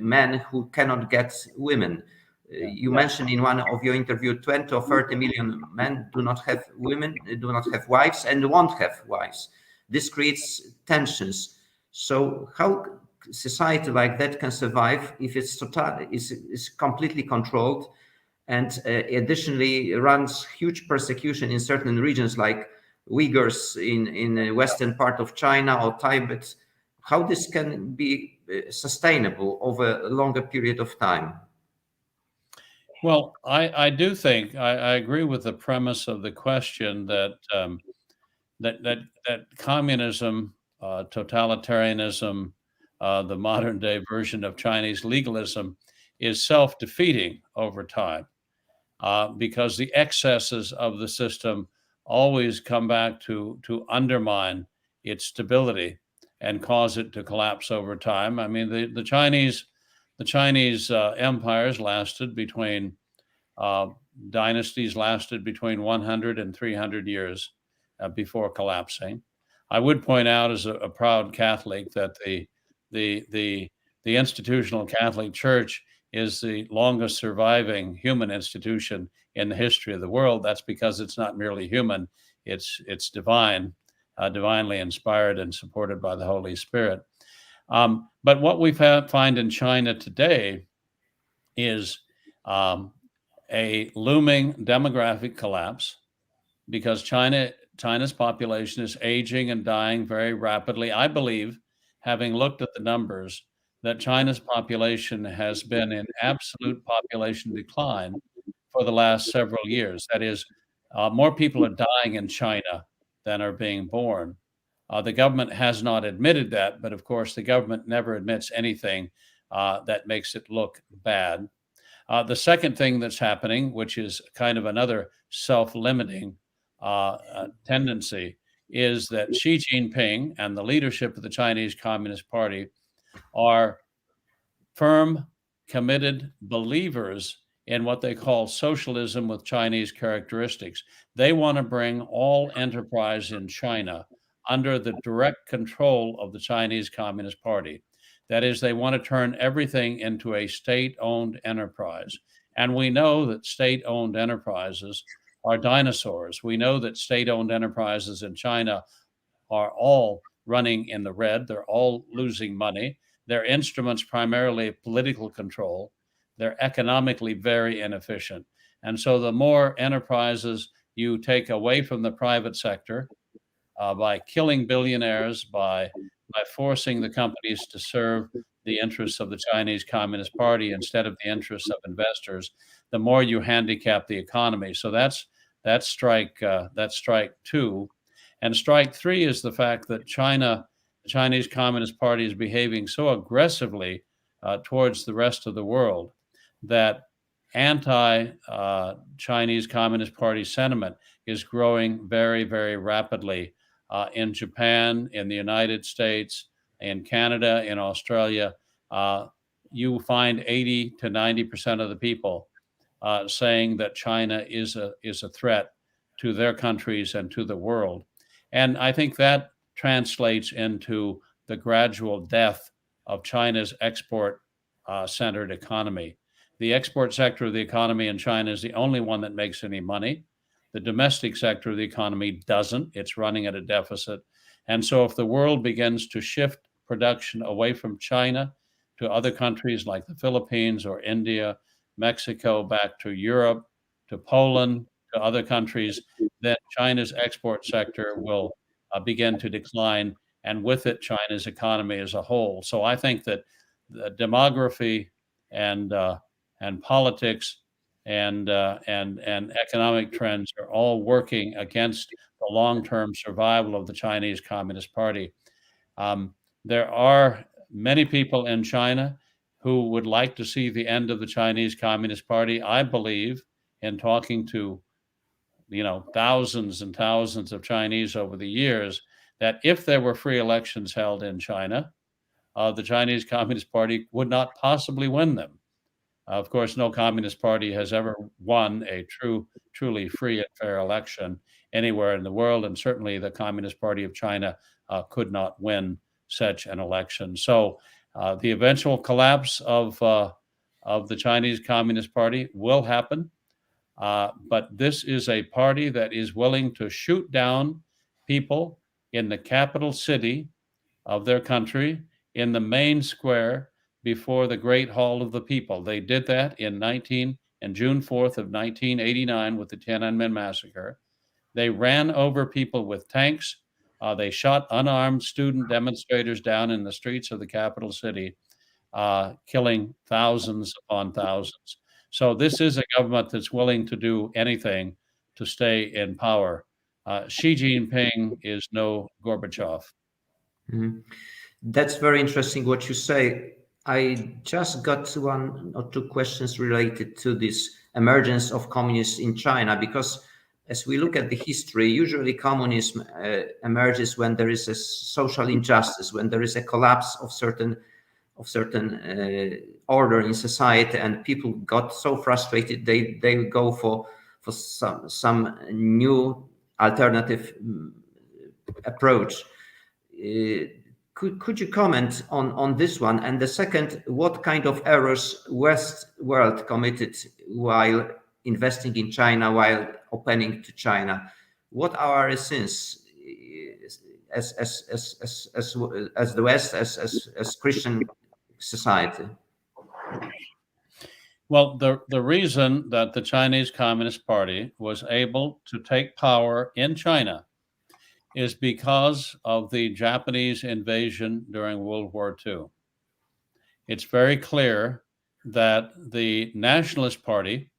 men who cannot get women. You mentioned in one of your interview 20 or 30 million men do not have women, do not have wives, and won't have wives. This creates tensions. So how society like that can survive if it's is completely controlled, and additionally runs huge persecution in certain regions like Uyghurs in the western part of China or Tibet? How this can be sustainable over a longer period of time? Well, I do think I agree with the premise of the question that that communism, totalitarianism, the modern day version of Chinese legalism, is self-defeating over time because the excesses of the system always come back to undermine its stability and cause it to collapse over time. I mean, the Chinese empires lasted between dynasties lasted between 100 and 300 years before collapsing. I would point out, as a proud Catholic, that the institutional Catholic Church is the longest surviving human institution in the history of the world. That's because it's not merely human; it's divine, divinely inspired and supported by the Holy Spirit. But what we find in China today is a looming demographic collapse, because China's population is aging and dying very rapidly. I believe, having looked at the numbers, that China's population has been in absolute population decline for the last several years. That is, more people are dying in China than are being born. The government has not admitted that, but of course, the government never admits anything that makes it look bad. The second thing that's happening, which is kind of another self-limiting tendency, is that Xi Jinping and the leadership of the Chinese Communist Party are firm, committed believers in what they call socialism with Chinese characteristics. They want to bring all enterprise in China under the direct control of the Chinese Communist Party. That is, they want to turn everything into a state-owned enterprise. And we know that state-owned enterprises are dinosaurs. We know that state-owned enterprises in China are all running in the red. They're all losing money. They're instruments primarily of political control. They're economically very inefficient. And so the more enterprises you take away from the private sector by killing billionaires, by forcing the companies to serve the interests of the Chinese Communist Party instead of the interests of investors, the more you handicap the economy. So that's strike two. And strike three is the fact that the Chinese Communist Party is behaving so aggressively towards the rest of the world that anti-Chinese Communist Party sentiment is growing very, very rapidly in Japan, in the United States, in Canada, in Australia. You find 80 to 90% of the people saying that China is a threat to their countries and to the world. And I think that translates into the gradual death of China's export-centered economy. The export sector of the economy in China is the only one that makes any money. The domestic sector of the economy doesn't. It's running at a deficit. And so if the world begins to shift production away from China to other countries like the Philippines or India, Mexico, back to Europe, to Poland, to other countries, then China's export sector will begin to decline, and with it, China's economy as a whole. So I think that the demography and politics and economic trends are all working against the long-term survival of the Chinese Communist Party. There are many people in China who would like to see the end of the Chinese Communist Party. I believe, in talking to thousands and thousands of Chinese over the years, that if there were free elections held in China, the Chinese Communist Party would not possibly win them. Of course, no Communist Party has ever won a truly free and fair election anywhere in the world, and certainly the Communist Party of China could not win such an election. So the eventual collapse of the Chinese Communist Party will happen. But this is a party that is willing to shoot down people in the capital city of their country, in the main square before the Great Hall of the People. They did that in June 4th of 1989 with the Tiananmen Massacre. They ran over people with tanks. They shot unarmed student demonstrators down in the streets of the capital city, killing thousands upon thousands. So this is a government that's willing to do anything to stay in power. Xi Jinping is no Gorbachev. Mm-hmm. That's very interesting what you say. I just got one or two questions related to this emergence of communists in China, because as we look at the history, usually communism emerges when there is a social injustice, when there is a collapse of certain order in society, and people got so frustrated they go for some new alternative approach. Could you comment on this one? And the second, what kind of errors West world committed while investing in China, while opening to China? What are our sins as the West, as Christian society? Well, the reason that the Chinese Communist Party was able to take power in China is because of the Japanese invasion during World War II. It's very clear that the Nationalist Party,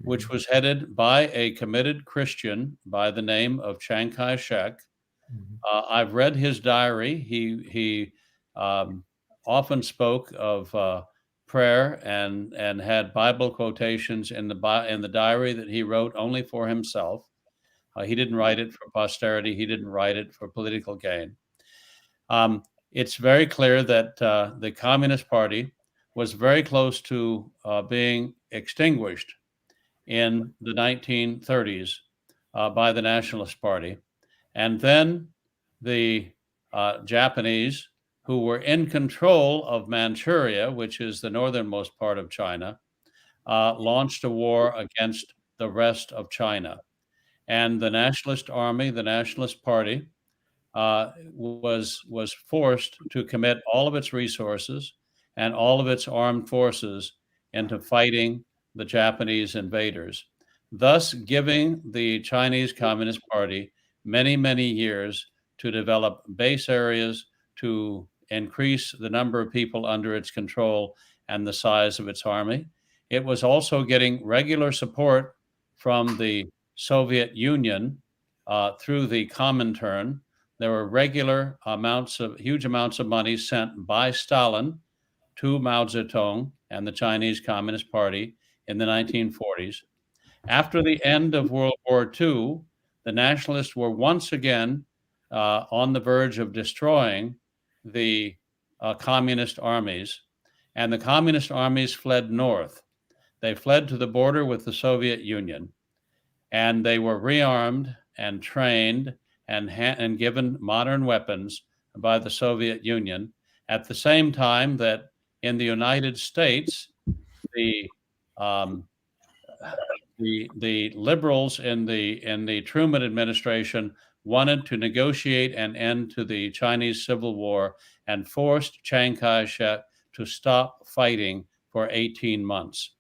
which was headed by a committed Christian by the name of Chiang Kai-shek, I've read his diary. He often spoke of prayer and had Bible quotations in the diary that he wrote only for himself. He didn't write it for posterity. He didn't write it for political gain. It's very clear that the Communist Party was very close to being extinguished in the 1930s by the Nationalist Party. And then the Japanese, who were in control of Manchuria, which is the northernmost part of China, launched a war against the rest of China. And the Nationalist Army, the Nationalist Party, was forced to commit all of its resources and all of its armed forces into fighting the Japanese invaders, thus giving the Chinese Communist Party many, many years to develop base areas, to increase the number of people under its control and the size of its army. It was also getting regular support from the Soviet Union through the Comintern. There were regular huge amounts of money sent by Stalin to Mao Zedong and the Chinese Communist Party in the 1940s. After the end of World War II, the nationalists were once again on the verge of destroying the communist armies, and the communist armies fled north. They fled to the border with the Soviet Union, and they were rearmed and trained and given modern weapons by the Soviet Union at the same time that in the United States, the liberals in the Truman administration wanted to negotiate an end to the Chinese Civil War and forced Chiang Kai-shek to stop fighting for 18 months.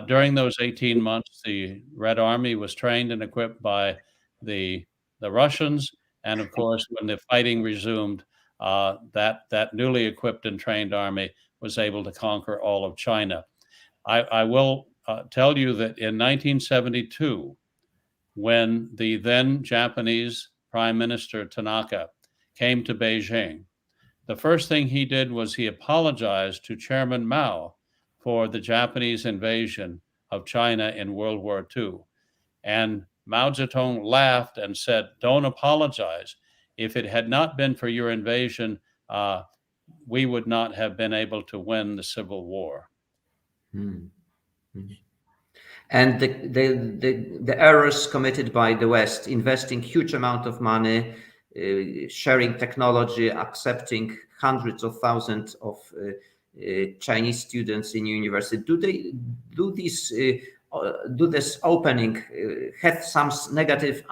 During those 18 months, the Red Army was trained and equipped by the Russians, and of course, when the fighting resumed, that newly equipped and trained army was able to conquer all of China. I will tell you that in 1972, when the then Japanese Prime Minister Tanaka came to Beijing, the first thing he did was he apologized to Chairman Mao for the Japanese invasion of China in World War II. And Mao Zedong laughed and said, "Don't apologize. If it had not been for your invasion, we would not have been able to win the Civil War." And the errors committed by the West, investing huge amount of money, sharing technology, accepting hundreds of thousands of Chinese students in university. Do this opening have some negative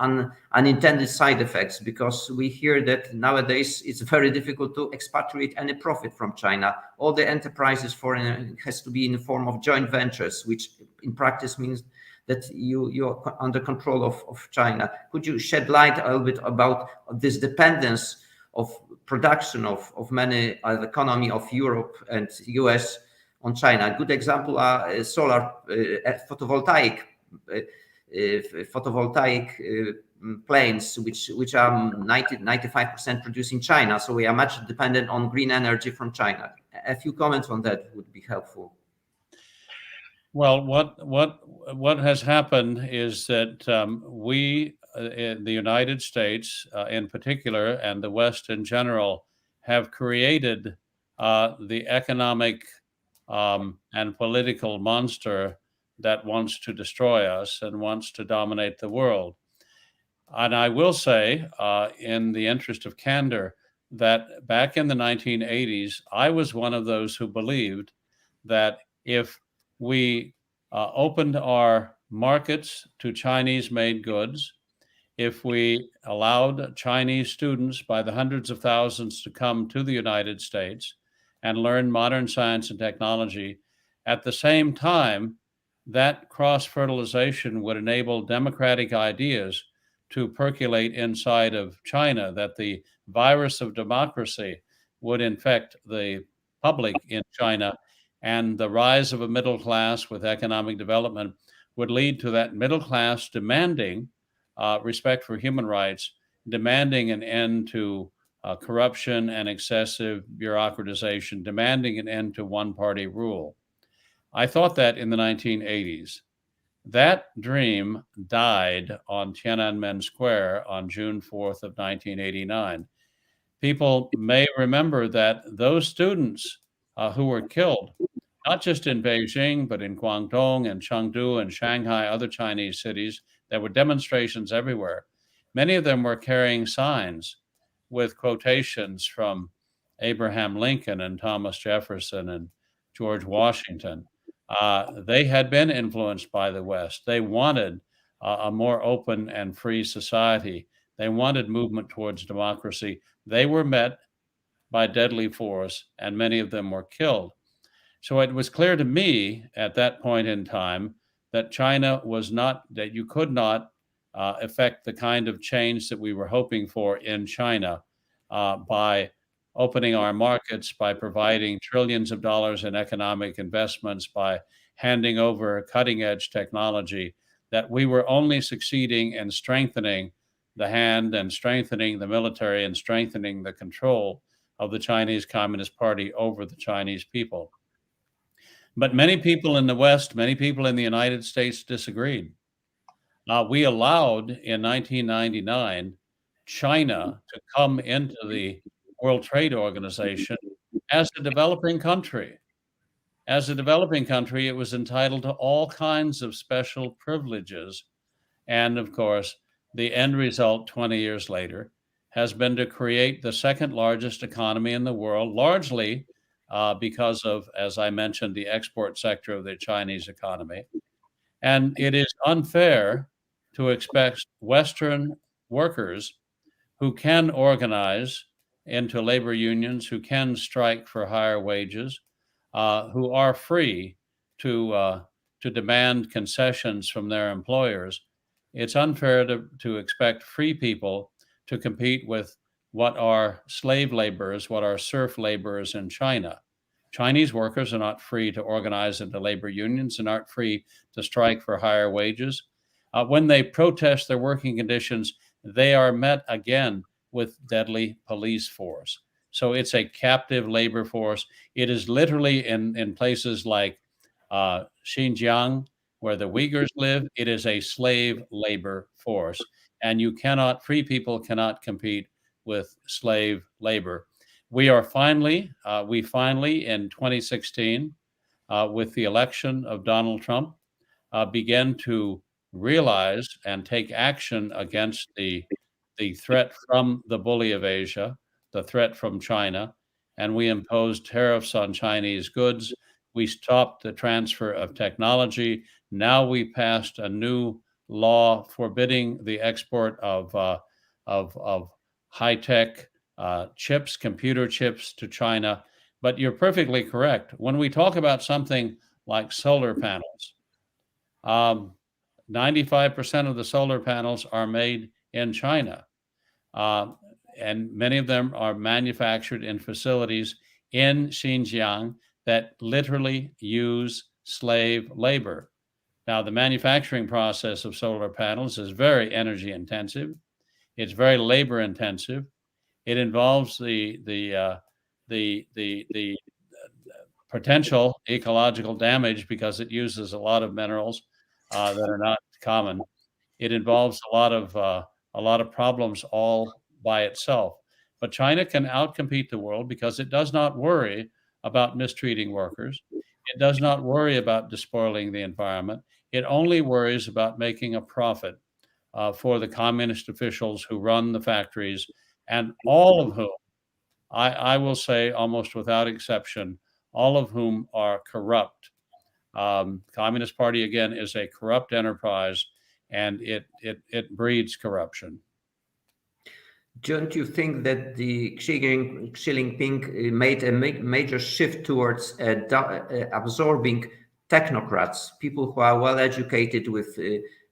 unintended side effects? Because we hear that nowadays it's very difficult to expatriate any profit from China. All the enterprises foreign has to be in the form of joint ventures, which in practice means that you're under control of China. Could you shed light a little bit about this dependence of production of many economy of Europe and US on China? A good example are solar photovoltaic planes, which are 95% produced in China. So we are much dependent on green energy from China. A few comments on that would be helpful. Well, what has happened is that we, in the United States in particular, and the West in general, have created the economic and political monster that wants to destroy us and wants to dominate the world. And I will say, in the interest of candor, that back in the 1980s, I was one of those who believed that if we opened our markets to Chinese-made goods, if we allowed Chinese students by the hundreds of thousands to come to the United States and learn modern science and technology, at the same time, that cross-fertilization would enable democratic ideas to percolate inside of China, that the virus of democracy would infect the public in China, and the rise of a middle class with economic development would lead to that middle class demanding respect for human rights, demanding an end to corruption and excessive bureaucratization, demanding an end to one-party rule. I thought that in the 1980s. That dream died on Tiananmen Square on June 4th of 1989. People may remember that those students who were killed not just in Beijing, but in Guangdong and Chengdu and Shanghai, other Chinese cities. There were demonstrations everywhere. Many of them were carrying signs with quotations from Abraham Lincoln and Thomas Jefferson and George Washington. They had been influenced by the West. They wanted a more open and free society. They wanted movement towards democracy. They were met by deadly force, and many of them were killed. So it was clear to me at that point in time that China was not, that you could not effect the kind of change that we were hoping for in China by opening our markets, by providing trillions of dollars in economic investments, by handing over cutting edge technology, that we were only succeeding in strengthening the hand and strengthening the military and strengthening the control of the Chinese Communist Party over the Chinese people. But many people in the West, many people in the United States disagreed. We allowed in 1999 China to come into the World Trade Organization as a developing country. As a developing country, it was entitled to all kinds of special privileges. And of course, the end result 20 years later has been to create the second largest economy in the world, largely because of, as I mentioned, the export sector of the Chinese economy. And it is unfair to expect Western workers who can organize into labor unions, who can strike for higher wages, who are free to demand concessions from their employers. It's unfair to expect free people to compete with what are slave laborers, what are serf laborers in China. Chinese workers are not free to organize into labor unions and aren't free to strike for higher wages. When they protest their working conditions, they are met again with deadly police force. So it's a captive labor force. It is literally in places like Xinjiang, where the Uyghurs live, it is a slave labor force. And free people cannot compete with slave labor. We finally in 2016, with the election of Donald Trump, began to realize and take action against the threat from the bully of Asia, the threat from China, and we imposed tariffs on Chinese goods. We stopped the transfer of technology. Now we passed a new law forbidding the export of high-tech chips, computer chips to China. But you're perfectly correct. When we talk about something like solar panels, 95% of the solar panels are made in China. And many of them are manufactured in facilities in Xinjiang that literally use slave labor. Now, the manufacturing process of solar panels is very energy intensive. It's very labor intensive. It involves the potential ecological damage because it uses a lot of minerals that are not common. It involves a lot of problems all by itself. But China can outcompete the world because it does not worry about mistreating workers. It does not worry about despoiling the environment. It only worries about making a profit for the communist officials who run the factories, and all of whom, I will say almost without exception, all of whom are corrupt. Communist Party, again, is a corrupt enterprise, and it breeds corruption. Don't you think that the Xi Jinping made a major shift towards absorbing technocrats, people who are well educated with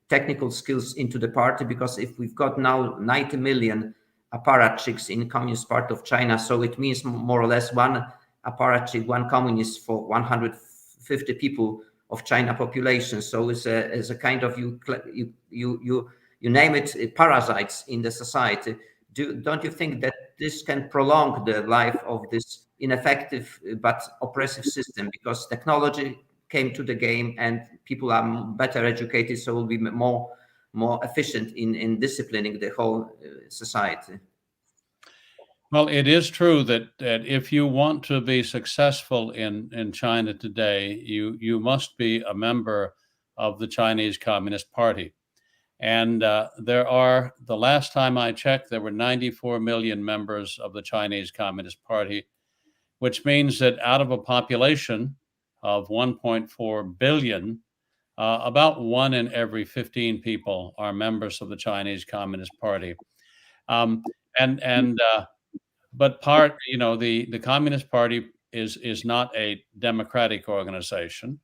technical skills into the party? Because if we've got now 90 million apparatchiks in Communist Party of China, so it means more or less one apparatchik, one communist for 150 people of China population. So it's a kind of you name it, parasites in the society. Don't you think that this can prolong the life of this ineffective but oppressive system? Because technology came to the game and people are better educated, so will be more efficient in disciplining the whole society. Well, it is true that if you want to be successful in China today, you must be a member of the Chinese Communist Party. And the last time I checked, there were 94 million members of the Chinese Communist Party, which means that out of a population of 1.4 billion, about 1 in every 15 people are members of the Chinese Communist Party. Um, and But the Communist Party is not a democratic organization,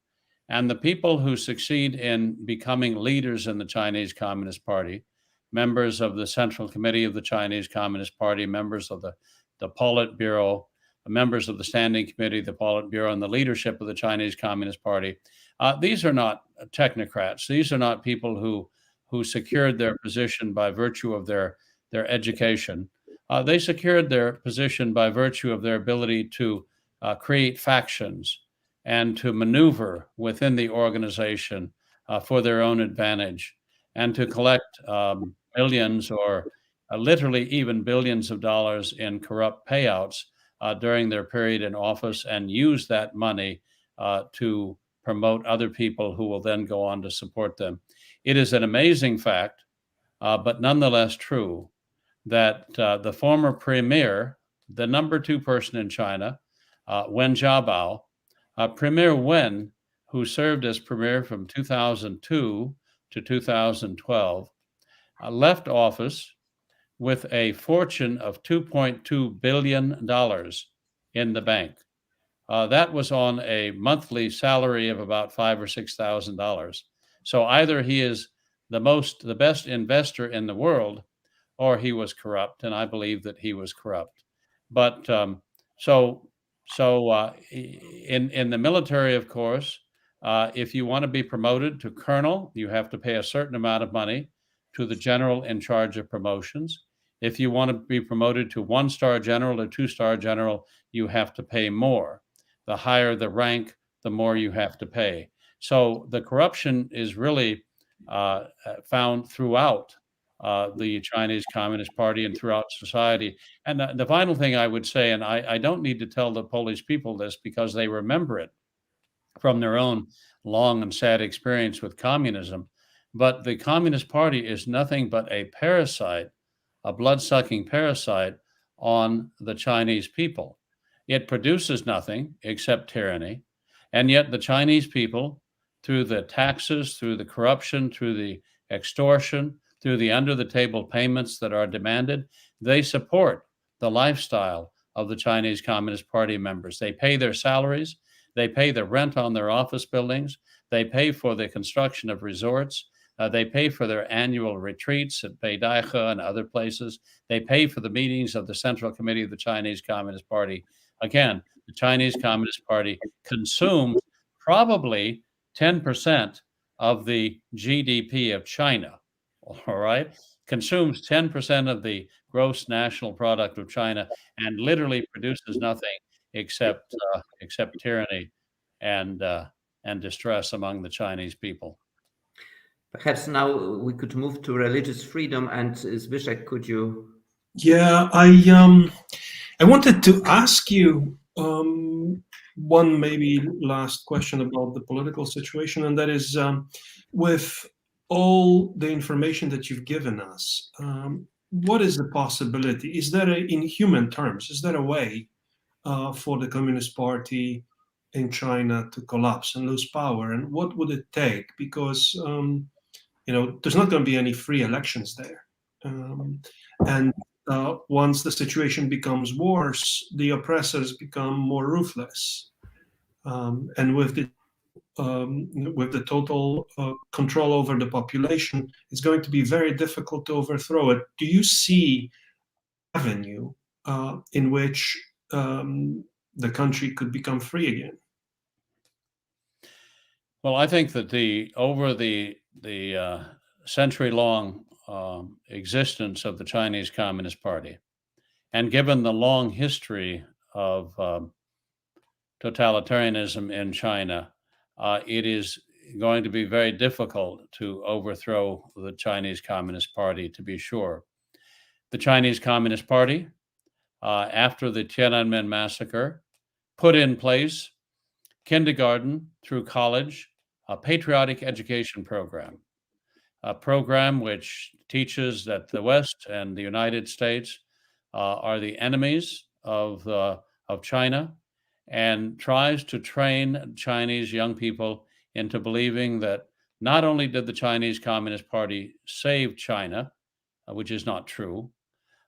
and the people who succeed in becoming leaders in the Chinese Communist Party, members of the Central Committee of the Chinese Communist Party, members of the Politburo, members of the Standing Committee, the Politburo, and the leadership of the Chinese Communist Party, these are not technocrats. These are not people who secured their position by virtue of their education. They secured their position by virtue of their ability to create factions and to maneuver within the organization for their own advantage and to collect millions or literally even billions of dollars in corrupt payouts during their period in office and use that money to promote other people who will then go on to support them. It is an amazing fact, but nonetheless true, that the former premier, the number 2 person in China, Wen Jiabao, Premier Wen, who served as premier from 2002 to 2012, left office with a fortune of $2.2 billion in the bank. That was on a monthly salary of about $5,000 or $6,000. So either he is the best investor in the world, or he was corrupt, and I believe that he was corrupt. But in the military, of course, if you want to be promoted to colonel, you have to pay a certain amount of money to the general in charge of promotions. If you want to be promoted to 1-star general or 2-star general, you have to pay more. The higher the rank, the more you have to pay. So the corruption is really found throughout the Chinese Communist Party and throughout society. And the final thing I would say, and I don't need to tell the Polish people this because they remember it from their own long and sad experience with communism, but the Communist Party is nothing but a parasite, a blood-sucking parasite on the Chinese people. It produces nothing except tyranny, and yet the Chinese people, through the taxes, through the corruption, through the extortion, through the under-the-table payments that are demanded, they support the lifestyle of the Chinese Communist Party members. They pay their salaries, they pay the rent on their office buildings, they pay for the construction of resorts, they pay for their annual retreats at Beidaihe and other places, they pay for the meetings of the Central Committee of the Chinese Communist Party. Again, the Chinese Communist Party consumes probably 10% of the GDP of China. All right, consumes 10% of the gross national product of China and literally produces nothing except tyranny and distress among the Chinese people. Perhaps now we could move to religious freedom. And Zbyszek, could you? Yeah, I wanted to ask you one maybe last question about the political situation, and that is with all the information that you've given us, what is the possibility? Is there, in human terms, is there a way for the Communist Party in China to collapse and lose power? And what would it take? Because there's not going to be any free elections there, and once the situation becomes worse, the oppressors become more ruthless, and with the total control over the population, it's going to be very difficult to overthrow it. Do you see an avenue in which the country could become free again? Well, I think that over the century-long existence of the Chinese Communist Party, and given the long history of totalitarianism in China, it is going to be very difficult to overthrow the Chinese Communist Party, to be sure. The Chinese Communist Party after the Tiananmen massacre, put in place kindergarten through college, a patriotic education program, a program which teaches that the West and the United States are the enemies of China, and tries to train Chinese young people into believing that not only did the Chinese Communist Party save China, which is not true,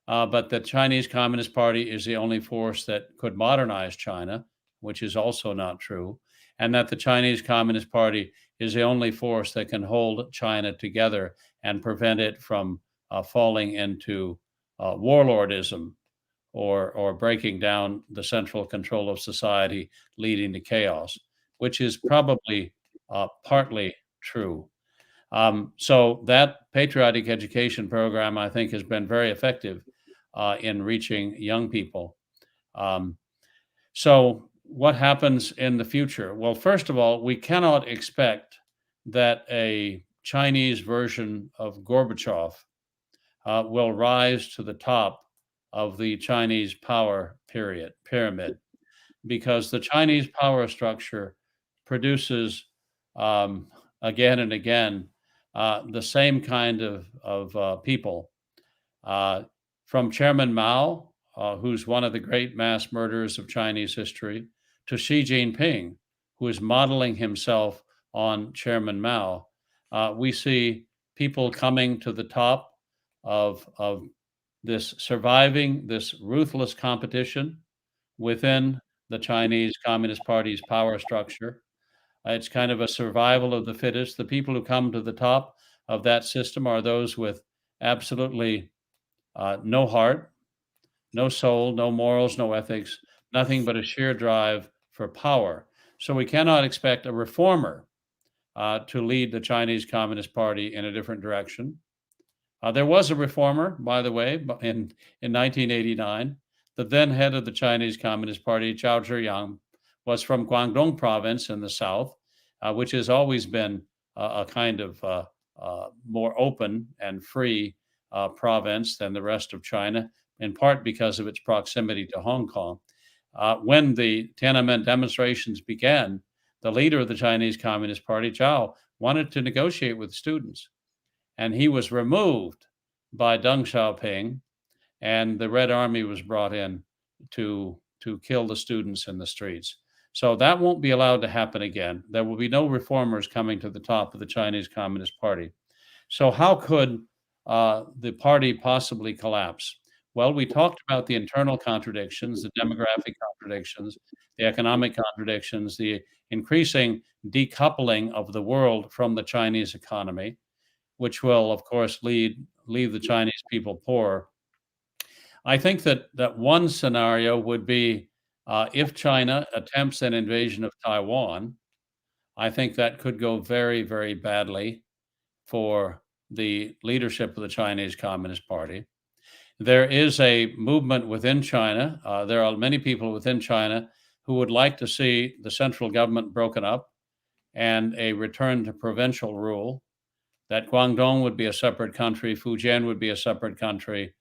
but the Chinese Communist Party is the only force that could modernize China, which is also not true, and that the Chinese Communist Party is the only force that can hold China together and prevent it from falling into warlordism or breaking down the central control of society, leading to chaos, which is probably partly true. So that patriotic education program, I think, has been very effective in reaching young people. So what happens in the future? Well, first of all, we cannot expect that a Chinese version of Gorbachev will rise to the top of the Chinese power pyramid, because the Chinese power structure produces again and again the same kind of people. From Chairman Mao, who's one of the great mass murderers of Chinese history, to Xi Jinping, who is modeling himself on Chairman Mao, we see people coming to the top of this, surviving this ruthless competition within the Chinese Communist Party's power structure. It's kind of a survival of the fittest. The people who come to the top of that system are those with absolutely no heart, no soul, no morals, no ethics, nothing but a sheer drive for power. So we cannot expect a reformer to lead the Chinese Communist Party in a different direction. There was a reformer, by the way, in 1989. The then head of the Chinese Communist Party, Zhao Zhiyang, was from Guangdong province in the south, which has always been a kind of more open and free province than the rest of China, in part because of its proximity to Hong Kong. When the Tiananmen demonstrations began, the leader of the Chinese Communist Party, Zhao, wanted to negotiate with students, and he was removed by Deng Xiaoping, and the Red Army was brought in to kill the students in the streets. So that won't be allowed to happen again. There will be no reformers coming to the top of the Chinese Communist Party. So how could the party possibly collapse? Well, we talked about the internal contradictions, the demographic contradictions, the economic contradictions, the increasing decoupling of the world from the Chinese economy, which will, of course, leave the Chinese people poor. I think that one scenario would be if China attempts an invasion of Taiwan. I think that could go very, very badly for the leadership of the Chinese Communist Party. There is a movement within China. There are many people within China who would like to see the central government broken up and a return to provincial rule, that Guangdong would be a separate country, Fujian would be a separate country,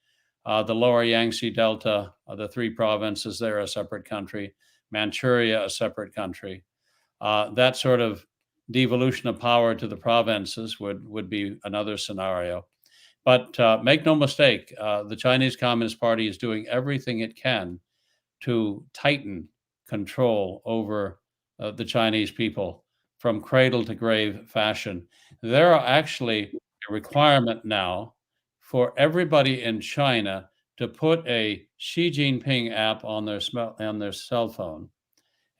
the lower Yangtze Delta, the three provinces there, a separate country, Manchuria, a separate country. That sort of devolution of power to the provinces would be another scenario. But make no mistake, the Chinese Communist Party is doing everything it can to tighten control over the Chinese people from cradle to grave fashion. There are actually a requirement now for everybody in China to put a Xi Jinping app on their cell phone,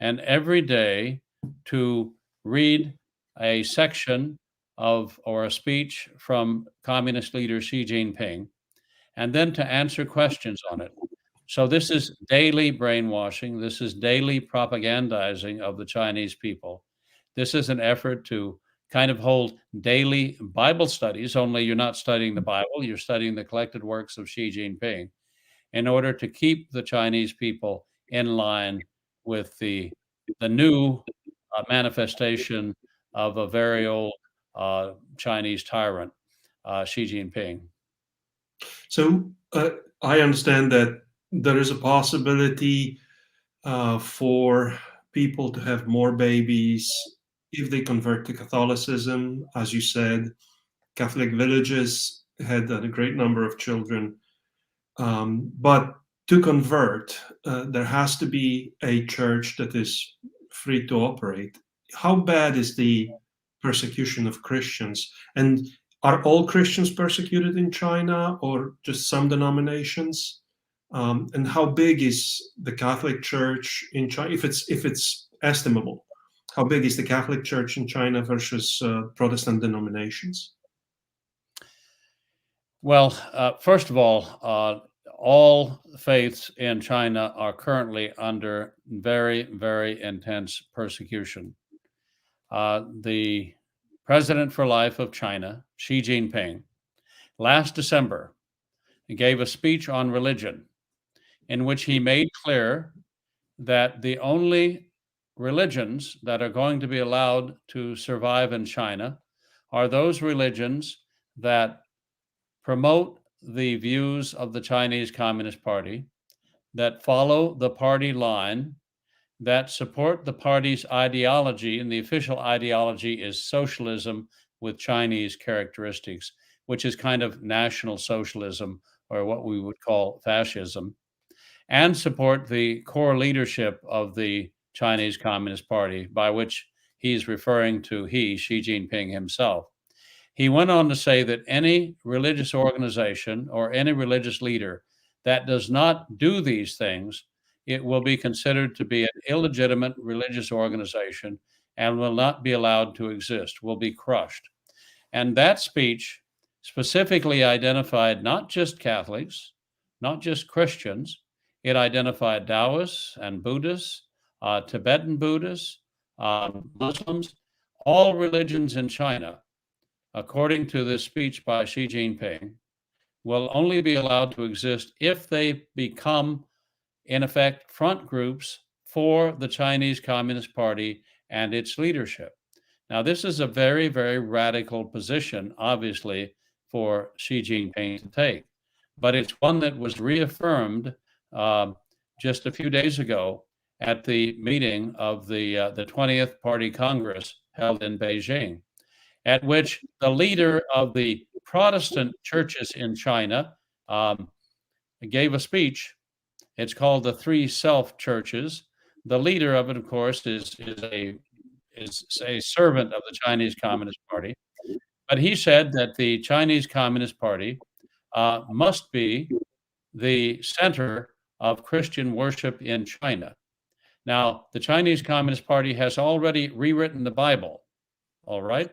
and every day to read a section of or a speech from communist leader Xi Jinping, and then to answer questions on it. So this is daily brainwashing. This is daily propagandizing of the Chinese people. This is an effort to kind of hold daily Bible studies, only you're not studying the Bible, you're studying the collected works of Xi Jinping, in order to keep the Chinese people in line with the new manifestation of a very old Chinese tyrant, Xi Jinping. So I understand that there is a possibility for people to have more babies if they convert to Catholicism. As you said, Catholic villages had a great number of children. But to convert, there has to be a church that is free to operate. How bad is the persecution of Christians? And are all Christians persecuted in China, or just some denominations? And how big is the Catholic Church in China, if it's estimable? How big is the Catholic Church in China versus Protestant denominations? Well, first of all faiths in China are currently under very, very intense persecution. The president for life of China, Xi Jinping, last December gave a speech on religion in which he made clear that the only religions that are going to be allowed to survive in China are those religions that promote the views of the Chinese Communist Party, that follow the party line, that support the party's ideology, and the official ideology is socialism with Chinese characteristics, which is kind of national socialism, or what we would call fascism, and support the core leadership of the Chinese Communist Party, by which he's referring to Xi Jinping himself. He went on to say that any religious organization or any religious leader that does not do these things, it will be considered to be an illegitimate religious organization and will not be allowed to exist, will be crushed. And that speech specifically identified not just Catholics, not just Christians, it identified Taoists and Buddhists, Tibetan Buddhists, Muslims, all religions in China, according to this speech by Xi Jinping, will only be allowed to exist if they become, in effect, front groups for the Chinese Communist Party and its leadership. Now, this is a very, very radical position, obviously, for Xi Jinping to take, but it's one that was reaffirmed just a few days ago at the meeting of the 20th Party Congress held in Beijing, at which the leader of the Protestant churches in China gave a speech. It's called the Three Self Churches. The leader of it, of course, is a servant of the Chinese Communist Party. But he said that the Chinese Communist Party must be the center of Christian worship in China. Now, the Chinese Communist Party has already rewritten the Bible, all right?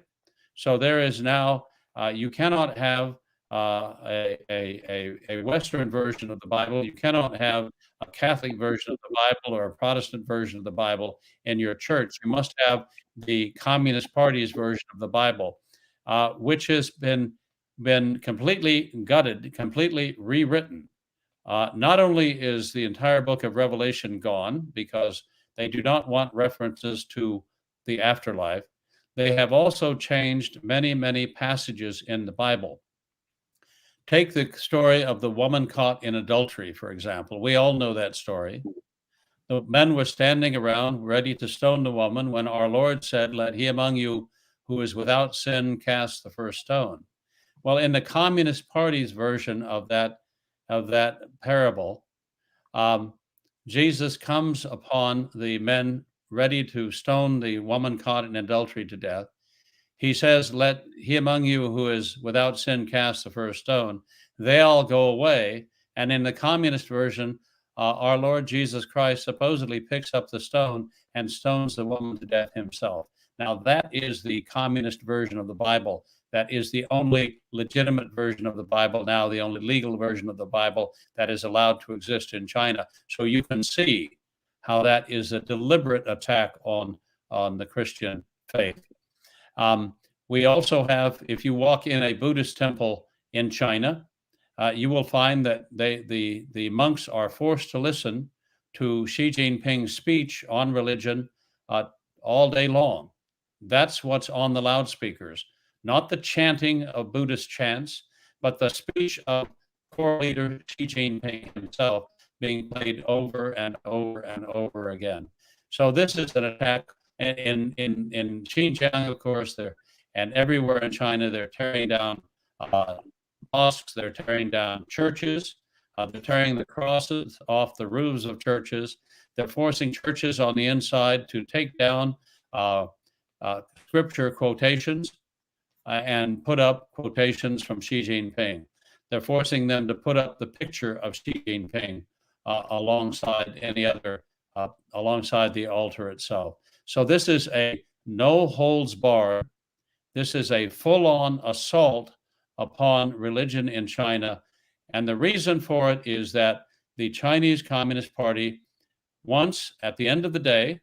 So there is now, you cannot have a Western version of the Bible. You cannot have a Catholic version of the Bible or a Protestant version of the Bible in your church. You must have the Communist Party's version of the Bible, which has been completely gutted, completely rewritten. Not only is the entire book of Revelation gone because they do not want references to the afterlife, they have also changed many, many passages in the Bible. Take the story of the woman caught in adultery, for example. We all know that story. The men were standing around ready to stone the woman when our Lord said, "Let he among you who is without sin cast the first stone." Well, in the Communist Party's version of that parable, Jesus comes upon the men ready to stone the woman caught in adultery to death. He says, "Let he among you who is without sin cast the first stone." They all go away. And in the communist version, our Lord Jesus Christ supposedly picks up the stone and stones the woman to death himself. Now, that is the communist version of the Bible. That is the only legitimate version of the Bible now, the only legal version of the Bible that is allowed to exist in China. So you can see how that is a deliberate attack on the Christian faith. We also have, if you walk in a Buddhist temple in China, you will find that the monks are forced to listen to Xi Jinping's speech on religion all day long. That's what's on the loudspeakers, not the chanting of Buddhist chants, but the speech of core leader Xi Jinping himself being played over and over and over again. So this is an attack in Xinjiang, of course, and everywhere in China. They're tearing down mosques, they're tearing down churches, they're tearing the crosses off the roofs of churches. They're forcing churches on the inside to take down scripture quotations and put up quotations from Xi Jinping. They're forcing them to put up the picture of Xi Jinping alongside any other, alongside the altar itself. So this is a no holds barred. This is a full-on assault upon religion in China. And the reason for it is that the Chinese Communist Party wants, at the end of the day,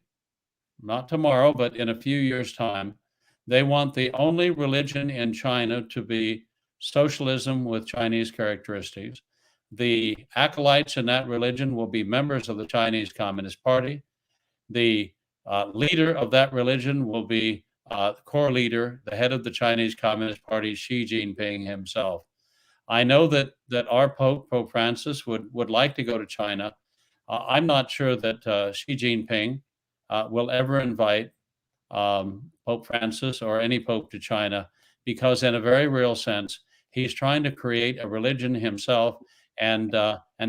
not tomorrow, but in a few years' time, they want the only religion in China to be socialism with Chinese characteristics. The acolytes in that religion will be members of the Chinese Communist Party. The leader of that religion will be core leader, the head of the Chinese Communist Party, Xi Jinping himself. I know that our Pope Francis, would like to go to China. I'm not sure that Xi Jinping will ever invite Pope Francis or any pope to China, because in a very real sense, he's trying to create a religion himself, and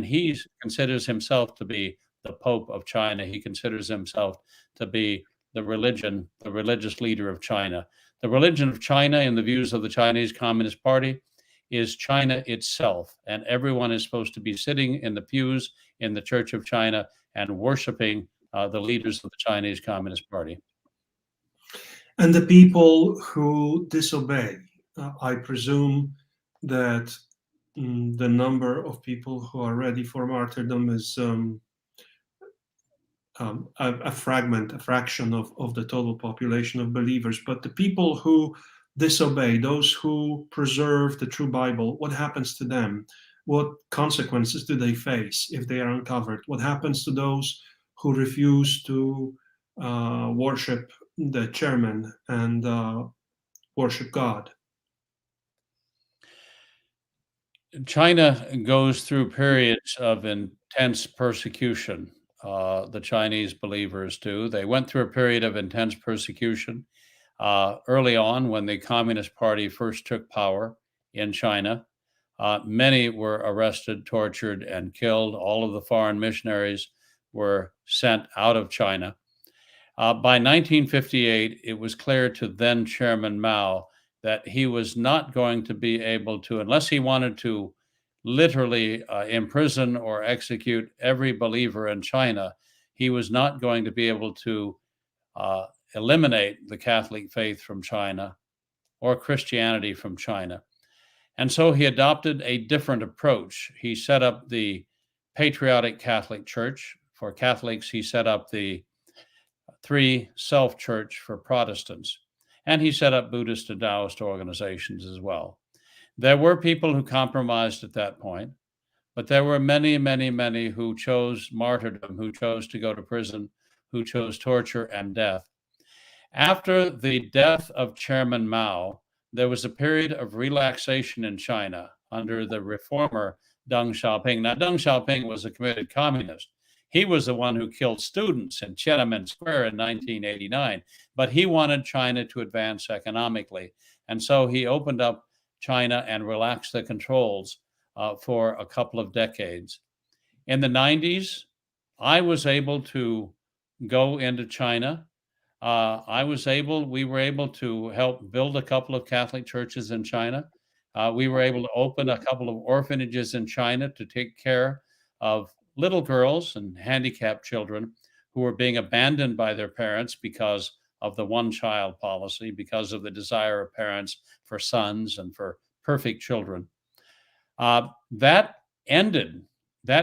he considers himself to be the Pope of China. He considers himself to be the religious leader of China. The religion of China, in the views of the Chinese Communist Party, is China itself, and everyone is supposed to be sitting in the pews in the Church of China and worshiping the leaders of the Chinese Communist Party. And the people who disobey, I presume that the number of people who are ready for martyrdom is a fraction of the total population of believers. But the people who disobey, those who preserve the true Bible, what happens to them? What consequences do they face if they are uncovered? What happens to those who refuse to worship the chairman and worship God? China goes through periods of intense persecution. The Chinese believers do. They went through a period of intense persecution early on when the Communist Party first took power in China. Many were arrested, tortured, and killed. All of the foreign missionaries were sent out of China. By 1958, it was clear to then Chairman Mao that he was not going to be able to, unless he wanted to literally imprison or execute every believer in China, he was not going to be able to eliminate the Catholic faith from China or Christianity from China. And so he adopted a different approach. He set up the Patriotic Catholic Church. For Catholics, he set up the Three Self-Church for Protestants. And he set up Buddhist and Taoist organizations as well. There were people who compromised at that point, but there were many, many, many who chose martyrdom, who chose to go to prison, who chose torture and death. After the death of Chairman Mao, there was a period of relaxation in China under the reformer Deng Xiaoping. Now, Deng Xiaoping was a committed communist. He was the one who killed students in Tiananmen Square in 1989, but he wanted China to advance economically. And so he opened up China and relaxed the controls for a couple of decades. In the 90s, I was able to go into China. We were able to help build a couple of Catholic churches in China. We were able to open a couple of orphanages in China to take care of little girls and handicapped children who were being abandoned by their parents because of the one-child policy, because of the desire of parents for sons and for perfect children. That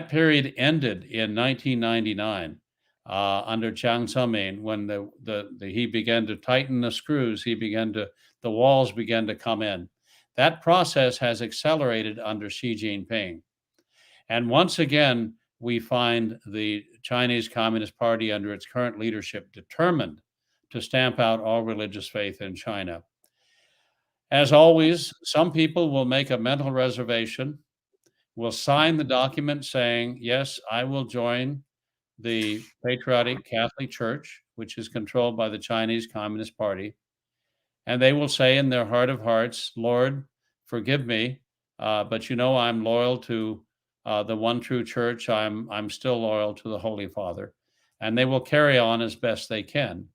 period ended in 1999 under Jiang Zemin, when he began to tighten the screws. The walls began to come in. That process has accelerated under Xi Jinping. And once again, we find the Chinese Communist Party under its current leadership determined to stamp out all religious faith in China. As always, some people will make a mental reservation will sign the document saying, yes, I will join the patriotic Catholic Church, which is controlled by the Chinese Communist Party. And they will say in their heart of hearts, Lord, forgive me, but I'm loyal to the one true church. I'm still loyal to the Holy Father. And they will carry on as best they can.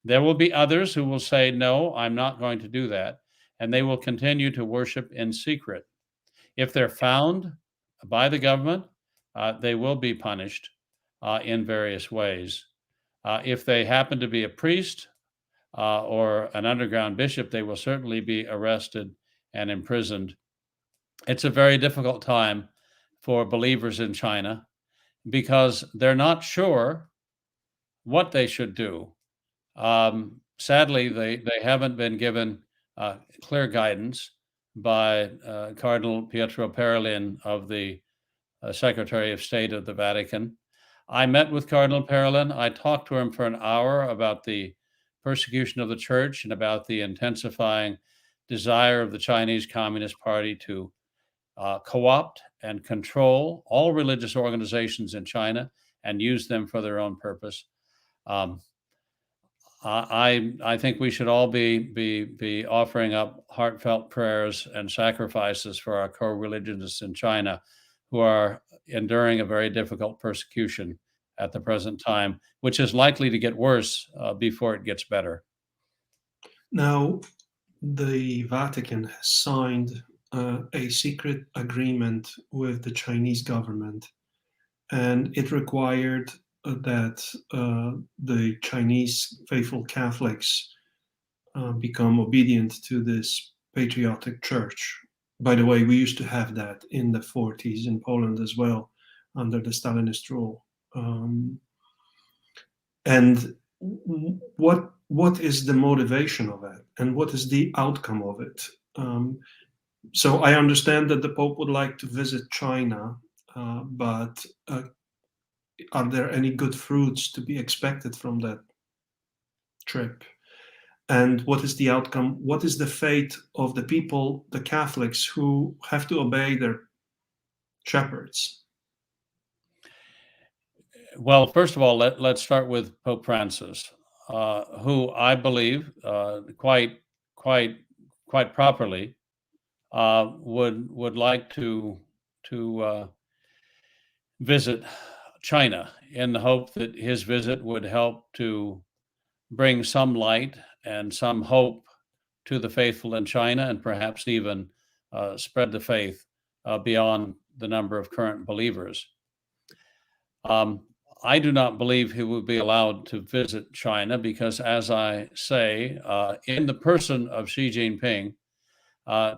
There will be others who will say, no, I'm not going to do that. And they will continue to worship in secret. If they're found by the government, they will be punished in various ways. If they happen to be a priest or an underground bishop, they will certainly be arrested and imprisoned. It's a very difficult time for believers in China because they're not sure what they should do. Sadly, they haven't been given clear guidance by Cardinal Pietro Parolin of the Secretary of State of the Vatican. I met with Cardinal Parolin. I talked to him for an hour about the persecution of the church and about the intensifying desire of the Chinese Communist Party to co-opt and control all religious organizations in China and use them for their own purpose. I think we should all be offering up heartfelt prayers and sacrifices for our co-religionists in China who are enduring a very difficult persecution at the present time, which is likely to get worse before it gets better. Now, the Vatican has signed a secret agreement with the Chinese government, and it required that the Chinese faithful Catholics become obedient to this patriotic church. By the way, we used to have that in the 40s in Poland as well, under the Stalinist rule. And what is the motivation of it, and what is the outcome of it? So I understand that the Pope would like to visit China, but are there any good fruits to be expected from that trip? And what is the outcome? What is the fate of the people, the Catholics, who have to obey their shepherds? Well, first of all, let's start with Pope Francis, who I believe quite properly would like to visit China in the hope that his visit would help to bring some light and some hope to the faithful in China, and perhaps even spread the faith beyond the number of current believers. I do not believe he will be allowed to visit China because, as I say, in the person of Xi Jinping,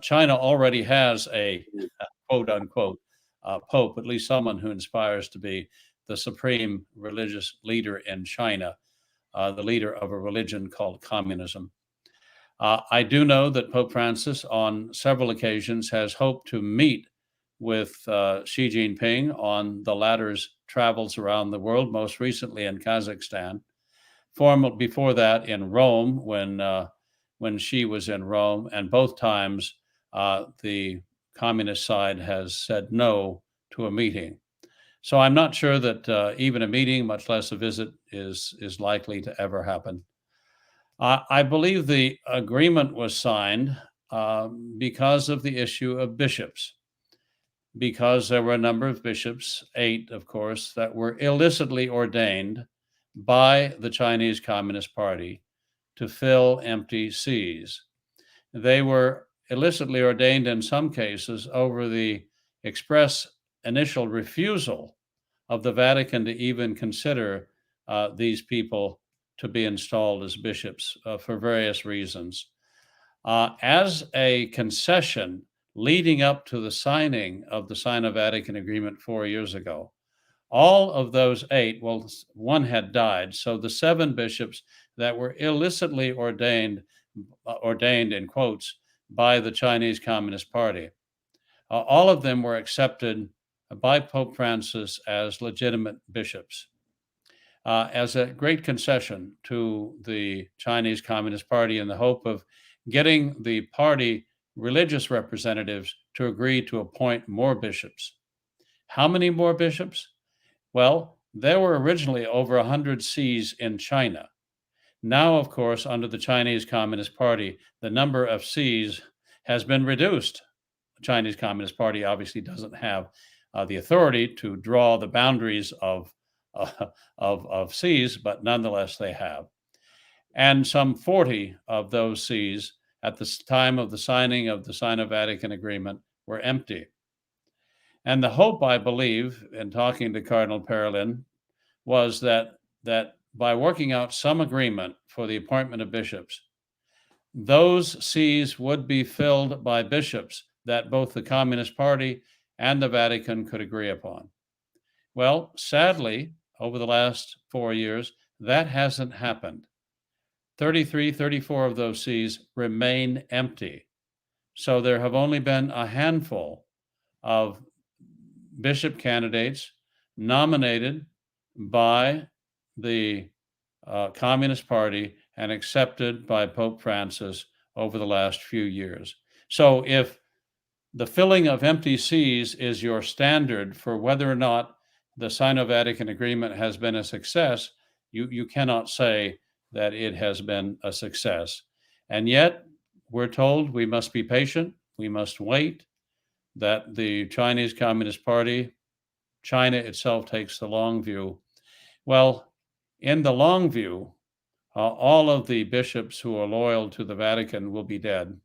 China already has a quote unquote Pope, at least someone who inspires to be the supreme religious leader in China, the leader of a religion called communism. I do know that Pope Francis on several occasions has hoped to meet with Xi Jinping on the latter's travels around the world, most recently in Kazakhstan. Before that in Rome, when Xi was in Rome, and both times the communist side has said no to a meeting. So I'm not sure that even a meeting, much less a visit, is likely to ever happen. I believe the agreement was signed because of the issue of bishops, because there were a number of bishops, 8, of course, that were illicitly ordained by the Chinese Communist Party to fill empty sees. They were illicitly ordained in some cases over the express initial refusal of the Vatican to even consider these people to be installed as bishops for various reasons. As a concession leading up to the signing of the Sino-Vatican Agreement 4 years ago, all of those 8, well, one had died, so the 7 bishops that were illicitly ordained in quotes by the Chinese Communist Party, all of them were accepted by Pope Francis as legitimate bishops, as a great concession to the Chinese Communist Party in the hope of getting the party religious representatives to agree to appoint more bishops. How many more bishops? Well, there were originally over 100 sees in China. Now, of course, under the Chinese Communist Party, the number of sees has been reduced. The Chinese Communist Party obviously doesn't have the authority to draw the boundaries of sees, but nonetheless they have. And some 40 of those sees at the time of the signing of the Sino-Vatican Agreement were empty. And the hope, I believe, in talking to Cardinal Parolin, was that by working out some agreement for the appointment of bishops, those sees would be filled by bishops that both the Communist Party and the Vatican could agree upon. Well, sadly, over the last 4 years, that hasn't happened. 33, 34 of those sees remain empty. So there have only been a handful of bishop candidates nominated by the Communist Party and accepted by Pope Francis over the last few years. So if the filling of empty sees is your standard for whether or not the Sino-Vatican Agreement has been a success, you cannot say that it has been a success. And yet, we're told we must be patient, we must wait, that the Chinese Communist Party, China itself, takes the long view. Well, in the long view, all of the bishops who are loyal to the Vatican will be dead.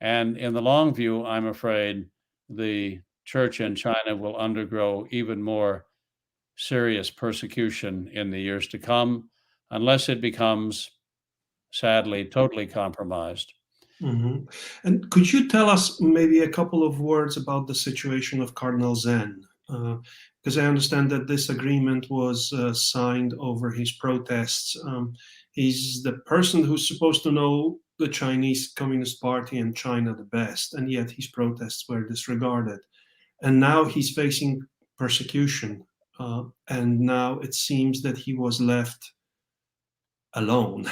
And in the long view, I'm afraid the church in China will undergo even more serious persecution in the years to come, unless it becomes, sadly, totally compromised. Mm-hmm. And could you tell us maybe a couple of words about the situation of Cardinal Zen? Because I understand that this agreement was signed over his protests. He's the person who's supposed to know the Chinese Communist Party and China the best, and yet his protests were disregarded. And now he's facing persecution. And now it seems that he was left alone.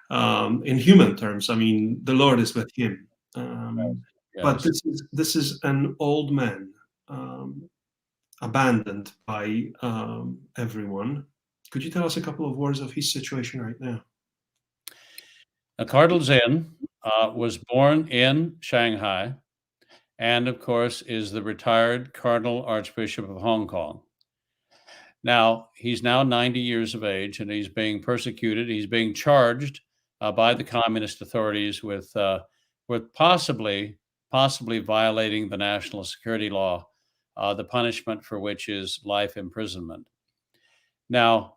In human terms, I mean, the Lord is with him. Yes. But this is an old man, abandoned by everyone. Could you tell us a couple of words of his situation right now? Cardinal Zen was born in Shanghai and, of course, is the retired Cardinal Archbishop of Hong Kong. Now, he's now 90 years of age and he's being persecuted. He's being charged by the communist authorities with possibly violating the national security law, the punishment for which is life imprisonment. Now,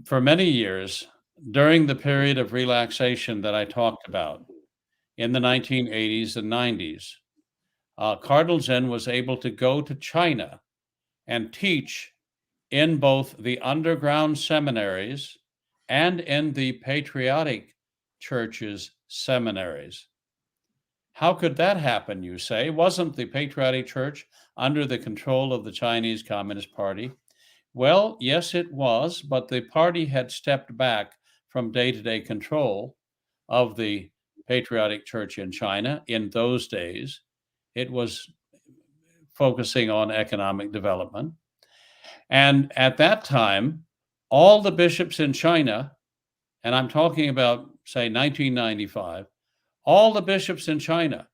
for many years, during the period of relaxation that I talked about in the 1980s and 90s, Cardinal Zen was able to go to China and teach in both the underground seminaries and in the patriotic churches' seminaries. How could that happen, you say? Wasn't the patriotic church under the control of the Chinese Communist Party? Well, yes, it was, but the party had stepped back from day-to-day control of the patriotic church in China in those days. It was focusing on economic development. And at that time, all the bishops in China, and I'm talking about, say, 1995, all the bishops in China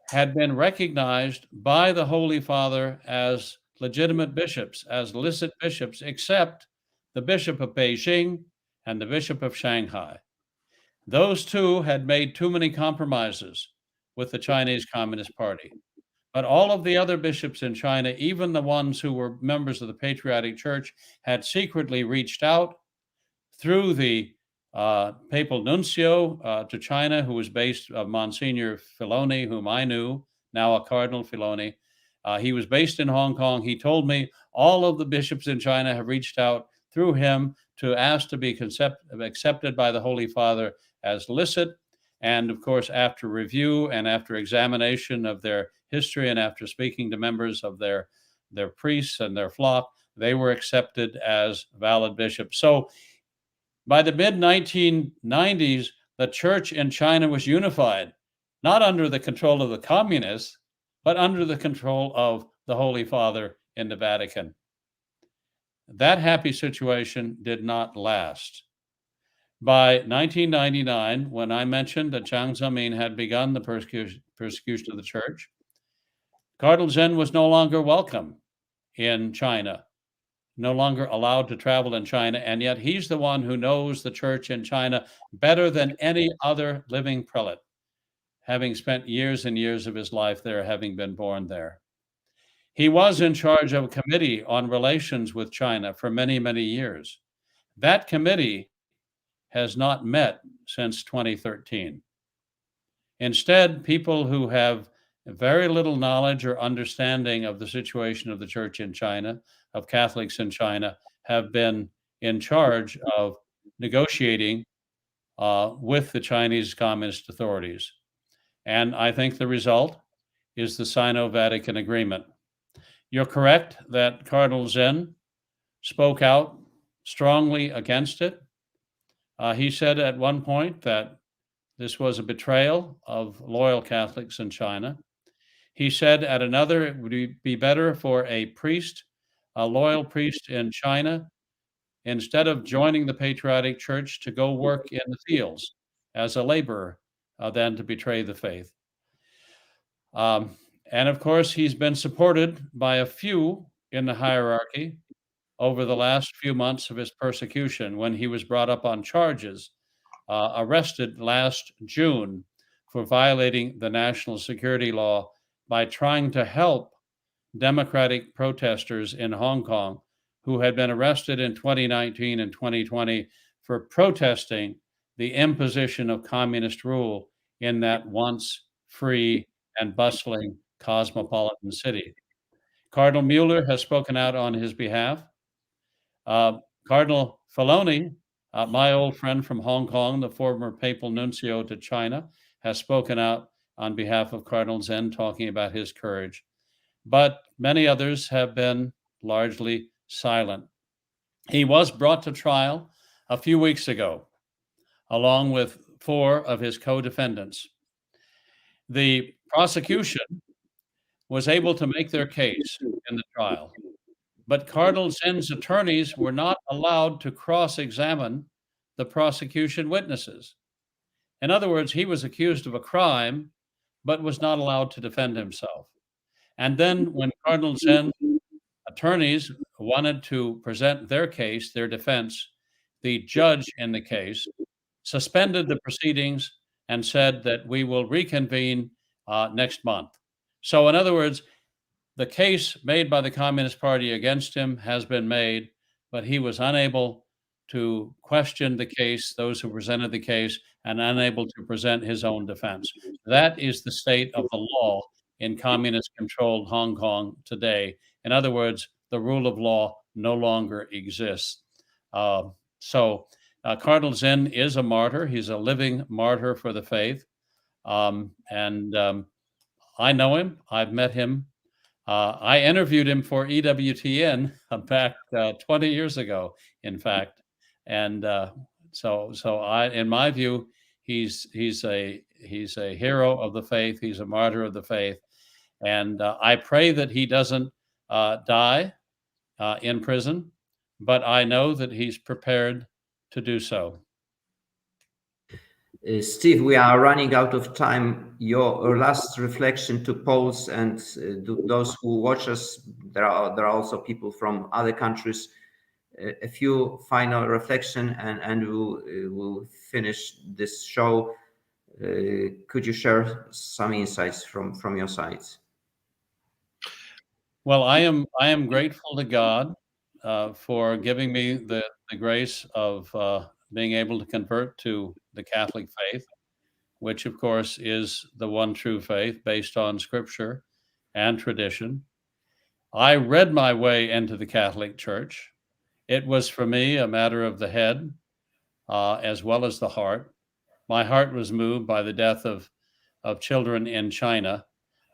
had been recognized by the Holy Father as legitimate bishops, as licit bishops, except the Bishop of Beijing and the Bishop of Shanghai. Those two had made too many compromises with the Chinese Communist Party. But all of the other bishops in China, even the ones who were members of the Patriotic Church, had secretly reached out through the papal nuncio to China, who was based, Monsignor Filoni, whom I knew, now a Cardinal Filoni. He was based in Hong Kong. He told me all of the bishops in China have reached out through him to ask to be accepted by the Holy Father as licit. And of course, after review and after examination of their history and after speaking to members of their priests and their flock, they were accepted as valid bishops. So by the mid-1990s, the church in China was unified. not under the control of the communists, but under the control of the Holy Father in the Vatican. That happy situation did not last. By 1999, when I mentioned that Jiang Zemin had begun the persecution of the church, Cardinal Zen was no longer welcome in China, no longer allowed to travel in China, and yet he's the one who knows the church in China better than any other living prelate, having spent years and years of his life there, having been born there. He was in charge of a committee on relations with China for many, many years. That committee has not met since 2013. Instead, people who have very little knowledge or understanding of the situation of the church in China, of Catholics in China, have been in charge of negotiating with the Chinese Communist authorities. And I think the result is the Sino-Vatican Agreement. You're correct that Cardinal Zen spoke out strongly against it. He said at one point that this was a betrayal of loyal Catholics in China. He said at another, it would be better for a priest, a loyal priest in China, instead of joining the patriotic church, to go work in the fields as a laborer than to betray the faith. And of course, he's been supported by a few in the hierarchy over the last few months of his persecution, when he was brought up on charges, arrested last June for violating the national security law by trying to help democratic protesters in Hong Kong who had been arrested in 2019 and 2020 for protesting the imposition of communist rule in that once free and bustling cosmopolitan city. Cardinal Mueller has spoken out on his behalf. Cardinal Filoni, my old friend from Hong Kong, the former papal nuncio to China, has spoken out on behalf of Cardinal Zen, talking about his courage. But many others have been largely silent. He was brought to trial a few weeks ago, along with 4 of his co-defendants. The prosecution was able to make their case in the trial, but Cardinal Zen's attorneys were not allowed to cross-examine the prosecution witnesses. In other words, he was accused of a crime, but was not allowed to defend himself. And then when Cardinal Zen's attorneys wanted to present their case, their defense, the judge in the case suspended the proceedings and said that we will reconvene next month. So in other words, the case made by the Communist Party against him has been made, but he was unable to question the case, those who presented the case, and unable to present his own defense. That is the state of the law in communist-controlled Hong Kong today. In other words, the rule of law no longer exists. So Cardinal Zen is a martyr. He's a living martyr for the faith. I know him. I've met him. I interviewed him for EWTN back 20 years ago, in fact. And so in my view, he's a hero of the faith. He's a martyr of the faith. And I pray that he doesn't die in prison, but I know that he's prepared to do so. Steve, we are running out of time. Your last reflection to Poles and those who watch us, there are also people from other countries. A few final reflection, and we'll finish this show. Could you share some insights from your sides? Well, I am grateful to God for giving me the grace of being able to convert to the Catholic faith, which of course is the one true faith based on scripture and tradition. I read my way into the Catholic Church. It was for me a matter of the head as well as the heart. My heart was moved by the death of children in China.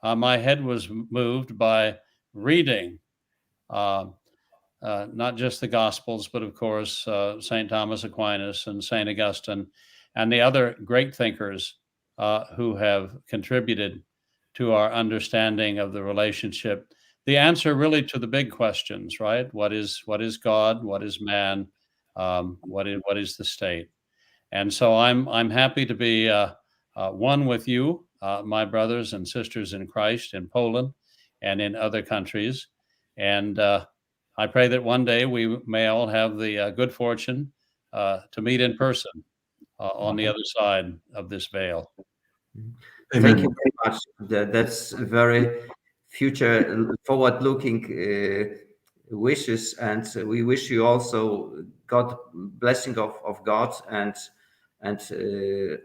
My head was moved by reading not just the Gospels, but of course, St. Thomas Aquinas and St. Augustine and the other great thinkers who have contributed to our understanding of the relationship, the answer really to the big questions, right? What is God? What is man? What is the state? And so I'm happy to be one with you, my brothers and sisters in Christ in Poland and in other countries. And I pray that one day we may all have the good fortune to meet in person on the other side of this veil. Thank you very much. That's very future forward-looking wishes, and we wish you also God blessing of God and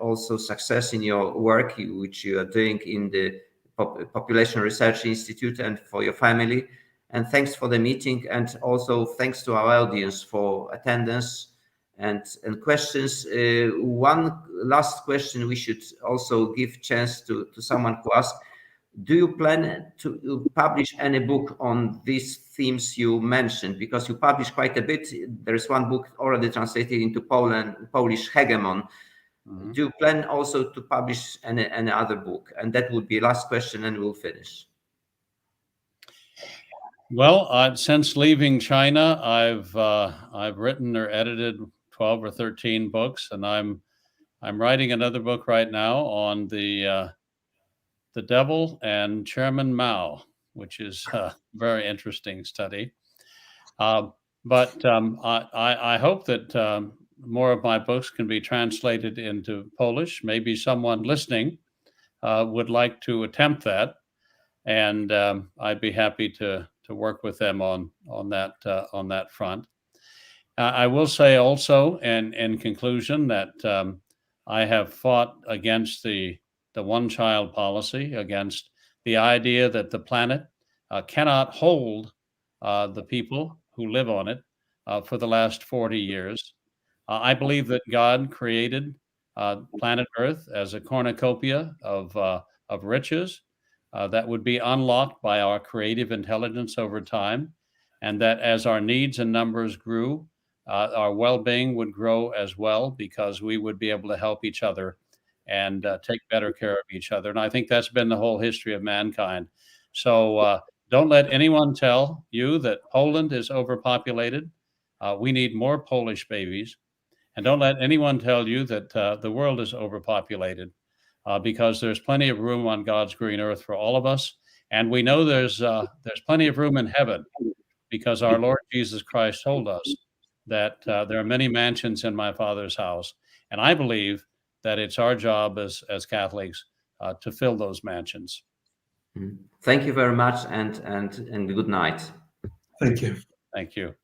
also success in your work which you are doing in the Population Research Institute and for your family. And thanks for the meeting, and also thanks to our audience for attendance and questions. One last question we should also give chance to someone who asked: do you plan to publish any book on these themes you mentioned? Because you publish quite a bit. There's one book already translated into Polish, Hegemon. Mm-hmm. Do you plan also to publish any other book? And that would be last question, and we'll finish. Well, since leaving China, I've written or edited 12 or 13 books, and I'm writing another book right now on the devil and Chairman Mao, which is a very interesting study. But I hope that more of my books can be translated into Polish. Maybe someone listening would like to attempt that, and I'd be happy to work with them on that front. I will say also, in conclusion, that I have fought against the one-child policy, against the idea that the planet cannot hold the people who live on it for the last 40 years. I believe that God created planet Earth as a cornucopia of riches that would be unlocked by our creative intelligence over time, and that as our needs and numbers grew, our well-being would grow as well, because we would be able to help each other and take better care of each other. And I think that's been the whole history of mankind. So don't let anyone tell you that Poland is overpopulated. We need more Polish babies. And don't let anyone tell you that the world is overpopulated, because there's plenty of room on God's green earth for all of us. And we know there's plenty of room in heaven, because our Lord Jesus Christ told us that there are many mansions in my Father's house. And I believe that it's our job as Catholics to fill those mansions. Thank you very much, and good night. Thank you. Thank you.